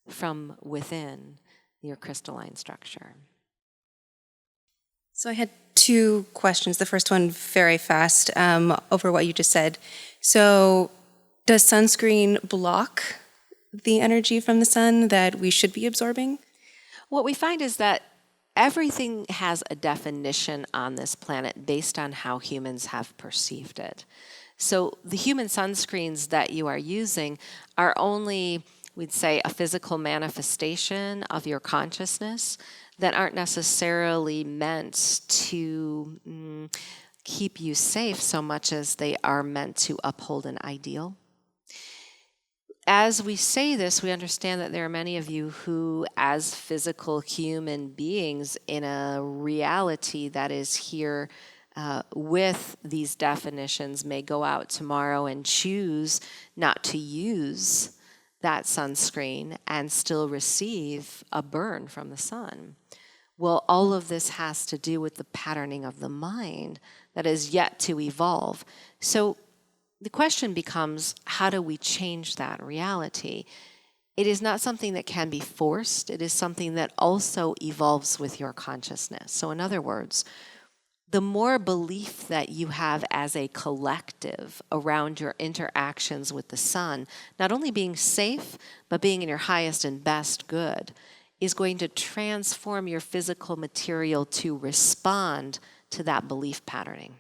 from within your crystalline structure. So I had two questions. The first one very fast over what you just said. So Does sunscreen block the energy from the sun that we should be absorbing? What we find is that everything has a definition on this planet based on how humans have perceived it. So the human sunscreens that you are using are only, we'd say, a physical manifestation of your consciousness that aren't necessarily meant to keep you safe so much as they are meant to uphold an ideal. As we say this, we understand that there are many of you who, as physical human beings in a reality that is here with these definitions, may go out tomorrow and choose not to use that sunscreen and still receive a burn from the sun. Well, all of this has to do with the patterning of the mind that is yet to evolve. So the question becomes, how do we change that reality? It is not something that can be forced. It is something that also evolves with your consciousness. So in other words, the more belief that you have as a collective around your interactions with the sun, not only being safe, but being in your highest and best good, is going to transform your physical material to respond to that belief patterning.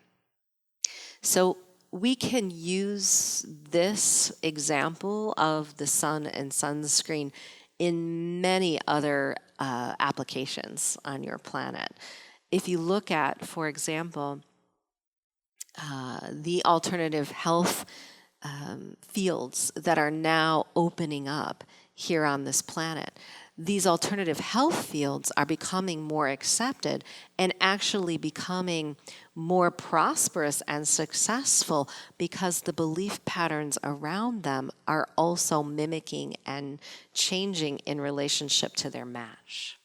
So we can use this example of the sun and sunscreen in many other applications on your planet. If you look at, for example, the alternative health fields that are now opening up here on this planet, these alternative health fields are becoming more accepted and actually becoming more prosperous and successful because the belief patterns around them are also mimicking and changing in relationship to their match.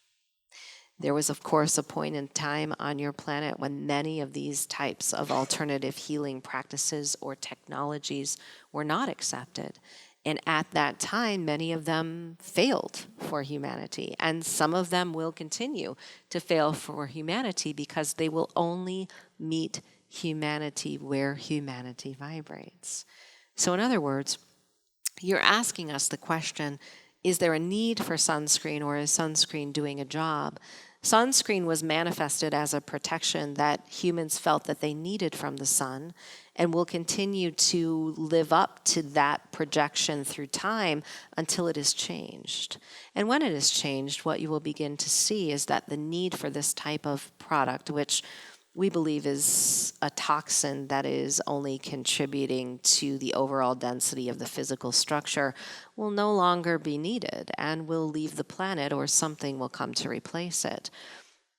There was, of course, a point in time on your planet when many of these types of alternative healing practices or technologies were not accepted. And at that time, many of them failed for humanity. And some of them will continue to fail for humanity because they will only meet humanity where humanity vibrates. So in other words, you're asking us the question, is there a need for sunscreen, or is sunscreen doing a job? Sunscreen was manifested as a protection that humans felt that they needed from the sun, and will continue to live up to that projection through time until it is changed. And when it is changed, what you will begin to see is that the need for this type of product, which we believe is a toxin that is only contributing to the overall density of the physical structure, will no longer be needed and will leave the planet, or something will come to replace it.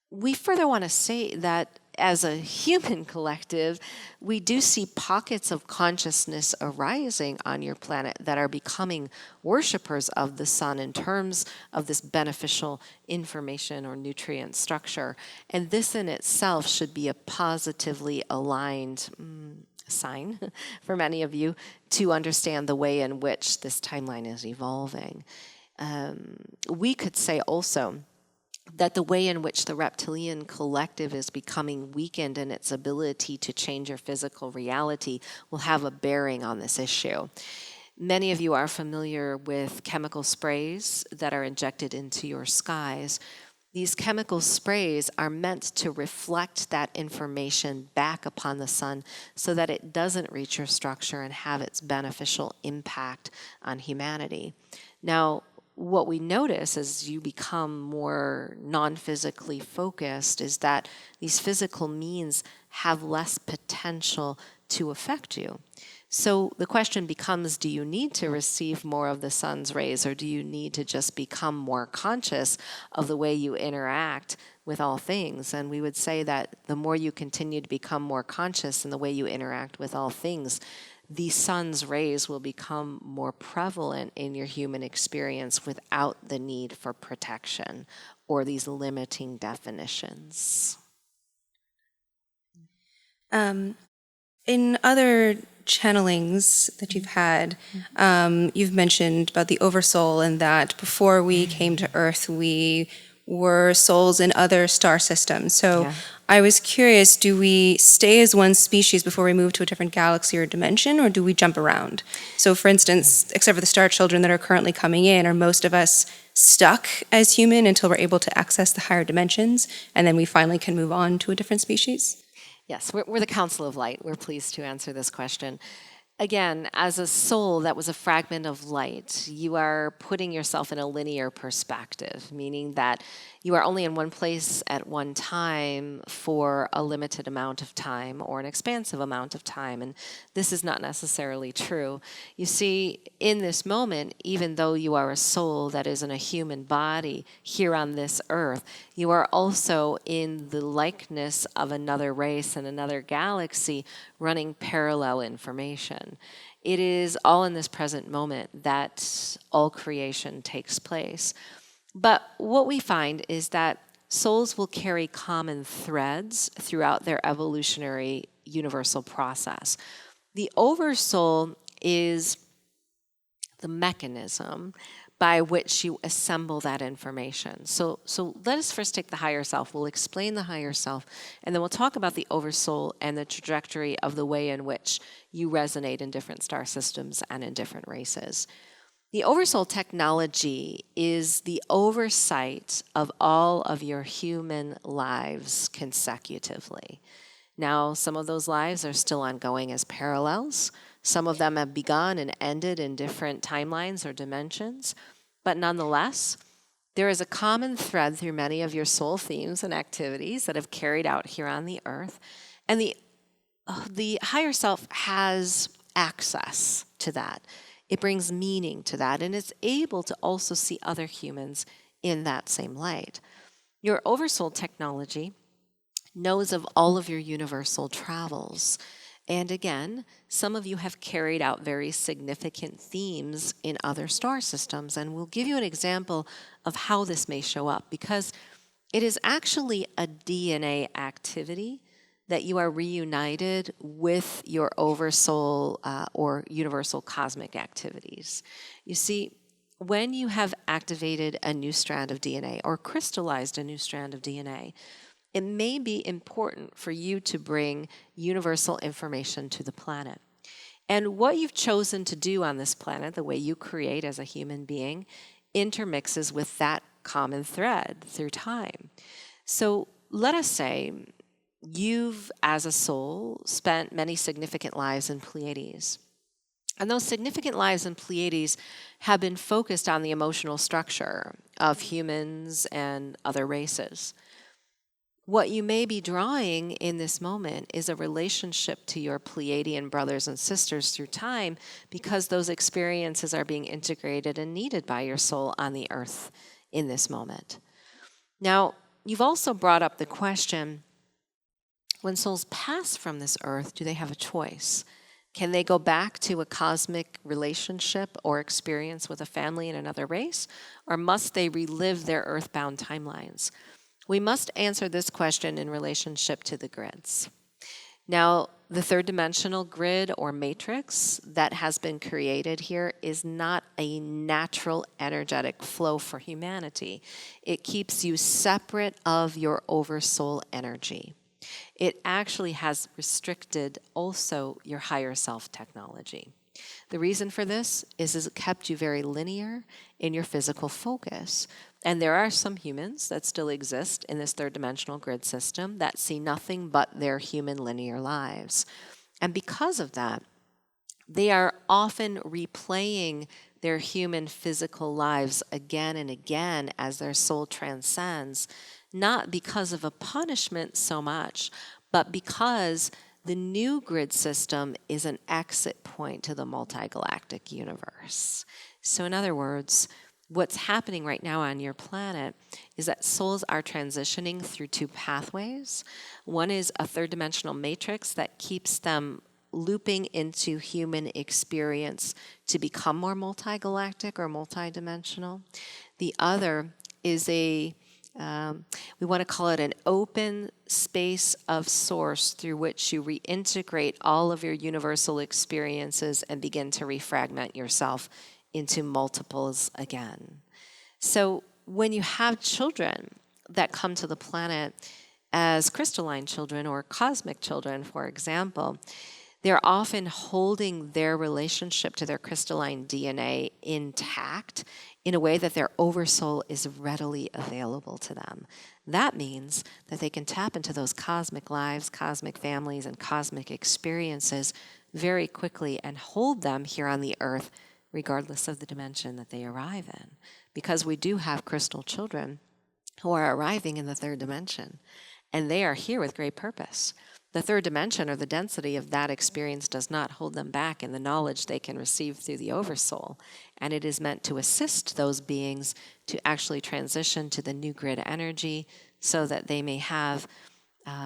We further want to say that as a human collective, we do see pockets of consciousness arising on your planet that are becoming worshipers of the sun in terms of this beneficial information or nutrient structure. And this in itself should be a positively aligned sign for many of you to understand the way in which this timeline is evolving. We could say also that the way in which the reptilian collective is becoming weakened in its ability to change your physical reality will have a bearing on this issue. Many of you are familiar with chemical sprays that are injected into your skies. These chemical sprays are meant to reflect that information back upon the sun so that it doesn't reach your structure and have its beneficial impact on humanity. Now, what we notice as you become more non-physically focused is that these physical means have less potential to affect you. So the question becomes, do you need to receive more of the sun's rays, or do you need to just become more conscious of the way you interact with all things? And we would say that the more you continue to become more conscious in the way you interact with all things, the sun's rays will become more prevalent in your human experience without the need for protection or these limiting definitions. In other channelings that you've had, you've mentioned about the Oversoul, and that before we came to Earth, we were souls in other star systems. So Yeah. I was curious, do we stay as one species before we move to a different galaxy or dimension, or do we jump around? So for instance, except for the star children that are currently coming in, are most of us stuck as human until we're able to access the higher dimensions, and then we finally can move on to a different species? Yes, we're the Council of Light. We're pleased to answer this question. Again, as a soul that was a fragment of light, you are putting yourself in a linear perspective, meaning that you are only in one place at one time for a limited amount of time or an expansive amount of time. And this is not necessarily true. You see, in this moment, even though you are a soul that is in a human body here on this earth, you are also in the likeness of another race and another galaxy running parallel information. It is all in this present moment that all creation takes place. But what we find is that souls will carry common threads throughout their evolutionary universal process. The Oversoul is the mechanism by which you assemble that information. So let us first take the higher self. We'll explain the higher self, and then we'll talk about the Oversoul and the trajectory of the way in which you resonate in different star systems and in different races. The Oversoul technology is the oversight of all of your human lives consecutively. Now, some of those lives are still ongoing as parallels. Some of them have begun and ended in different timelines or dimensions. But nonetheless, there is a common thread through many of your soul themes and activities that have carried out here on the earth. And the higher self has access to that. It brings meaning to that, and it's able to also see other humans in that same light. Your Oversoul technology knows of all of your universal travels. And again, some of you have carried out very significant themes in other star systems, and we'll give you an example of how this may show up, because it is actually a DNA activity that you are reunited with your Oversoul or universal cosmic activities. You see, when you have activated a new strand of DNA or crystallized a new strand of DNA, it may be important for you to bring universal information to the planet. And what you've chosen to do on this planet, the way you create as a human being, intermixes with that common thread through time. So let us say you've, as a soul, spent many significant lives in Pleiades. And those significant lives in Pleiades have been focused on the emotional structure of humans and other races. What you may be drawing in this moment is a relationship to your Pleiadian brothers and sisters through time, because those experiences are being integrated and needed by your soul on the earth in this moment. Now, you've also brought up the question, when souls pass from this earth, do they have a choice? Can they go back to a cosmic relationship or experience with a family in another race, or must they relive their earthbound timelines? We must answer this question in relationship to the grids. Now, the third dimensional grid or matrix that has been created here is not a natural energetic flow for humanity. It keeps you separate of your Oversoul energy. It actually has restricted also your higher self technology. The reason for this is it kept you very linear in your physical focus. And there are some humans that still exist in this third dimensional grid system that see nothing but their human linear lives. And because of that, they are often replaying their human physical lives again and again as their soul transcends, not because of a punishment so much, but because the new grid system is an exit point to the multigalactic universe. So in other words, what's happening right now on your planet is that souls are transitioning through two pathways. One is a third dimensional matrix that keeps them looping into human experience to become more multigalactic or multidimensional. The other is we want to call it an open space of source through which you reintegrate all of your universal experiences and begin to refragment yourself into multiples again. So when you have children that come to the planet as crystalline children or cosmic children, for example, they're often holding their relationship to their crystalline DNA intact in a way that their oversoul is readily available to them. That means that they can tap into those cosmic lives, cosmic families, and cosmic experiences very quickly and hold them here on the earth, regardless of the dimension that they arrive in. Because we do have crystal children who are arriving in the third dimension, and they are here with great purpose. The third dimension, or the density of that experience, does not hold them back in the knowledge they can receive through the Oversoul. And it is meant to assist those beings to actually transition to the new grid energy so that they may have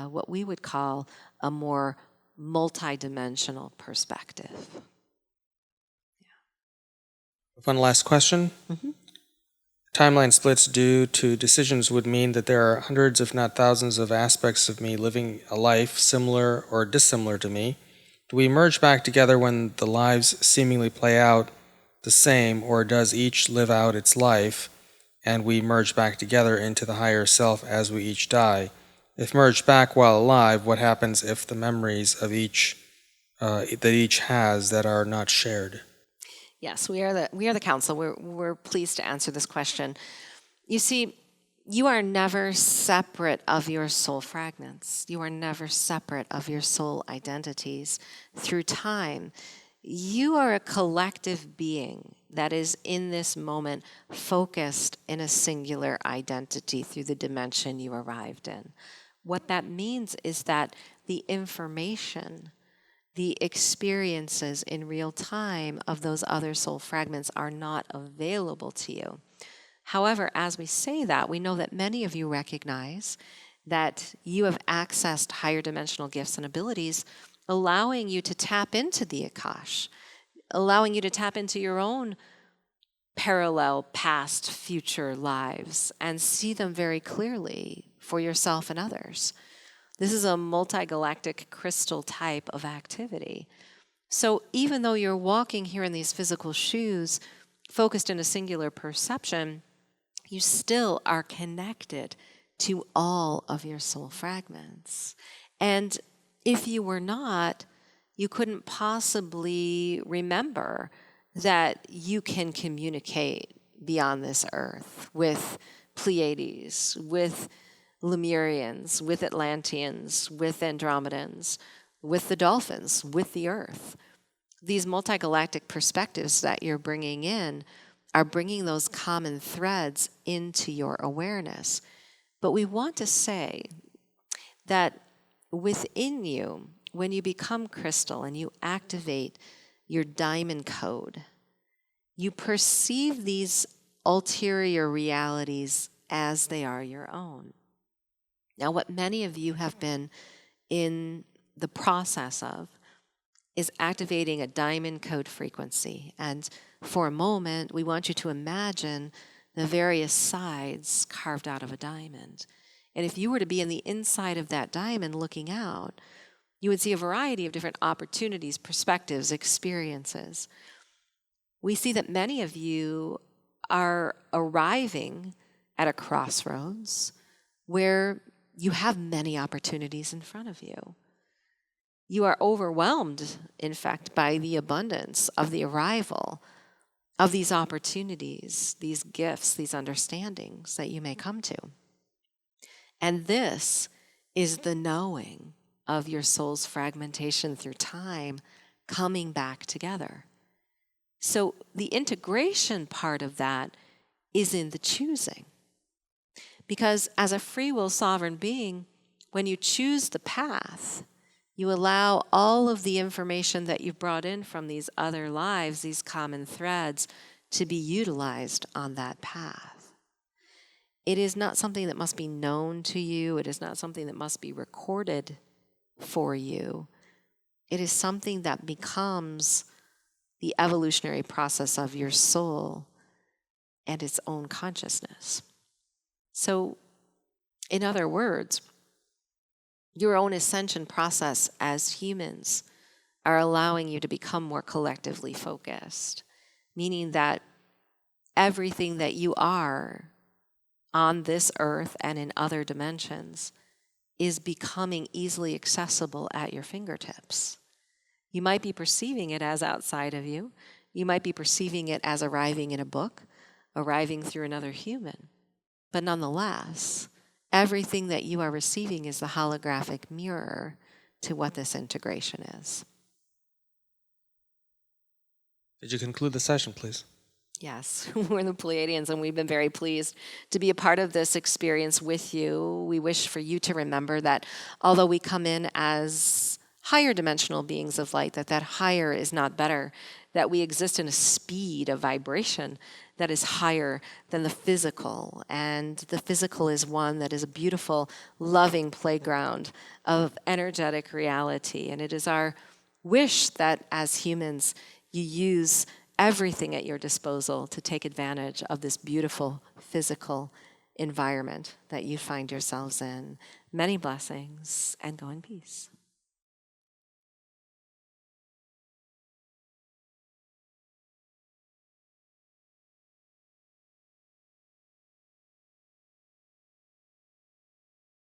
what we would call a more multidimensional perspective. One last question. Timeline splits due to decisions would mean that there are hundreds, if not thousands, of aspects of me living a life similar or dissimilar to me. Do we merge back together when the lives seemingly play out the same, or does each live out its life and we merge back together into the higher self as we each die? If merged back while alive, what happens if the memories of each that each has that are not shared? Yes, we are the council. We're pleased to answer this question. You see, you are never separate of your soul fragments. You are never separate of your soul identities. Through time, you are a collective being that is in this moment focused in a singular identity through the dimension you arrived in. What that means is that the information, the experiences in real time of those other soul fragments are not available to you. However, as we say that, we know that many of you recognize that you have accessed higher dimensional gifts and abilities, allowing you to tap into the Akash, allowing you to tap into your own parallel past, future lives and see them very clearly for yourself and others. This is a multi-galactic crystal type of activity. So even though you're walking here in these physical shoes, focused in a singular perception, you still are connected to all of your soul fragments. And if you were not, you couldn't possibly remember that you can communicate beyond this earth with Pleiades, with Lemurians, with Atlanteans, with Andromedans, with the dolphins, with the earth. These multi-galactic perspectives that you're bringing in are bringing those common threads into your awareness. But we want to say that within you, when you become crystal and you activate your diamond code, you perceive these ulterior realities as they are your own. Now, what many of you have been in the process of is activating a diamond code frequency. And for a moment, we want you to imagine the various sides carved out of a diamond. And if you were to be in the inside of that diamond looking out, you would see a variety of different opportunities, perspectives, experiences. We see that many of you are arriving at a crossroads where you have many opportunities in front of you. You are overwhelmed, in fact, by the abundance of the arrival of these opportunities, these gifts, these understandings that you may come to. And this is the knowing of your soul's fragmentation through time coming back together. So the integration part of that is in the choosing. Because as a free will sovereign being, when you choose the path, you allow all of the information that you've brought in from these other lives, these common threads, to be utilized on that path. It is not something that must be known to you. It is not something that must be recorded for you. It is something that becomes the evolutionary process of your soul and its own consciousness. So, in other words, your own ascension process as humans are allowing you to become more collectively focused, meaning that everything that you are on this earth and in other dimensions is becoming easily accessible at your fingertips. You might be perceiving it as outside of you. You might be perceiving it as arriving in a book, arriving through another human. But nonetheless, everything that you are receiving is the holographic mirror to what this integration is. Did you conclude the session, please? Yes, we're the Pleiadians, and we've been very pleased to be a part of this experience with you. We wish for you to remember that although we come in as higher dimensional beings of light, that higher is not better, that we exist in a speed of vibration that is higher than the physical. And the physical is one that is a beautiful, loving playground of energetic reality. And it is our wish that as humans, you use everything at your disposal to take advantage of this beautiful physical environment that you find yourselves in. Many blessings, and go in peace.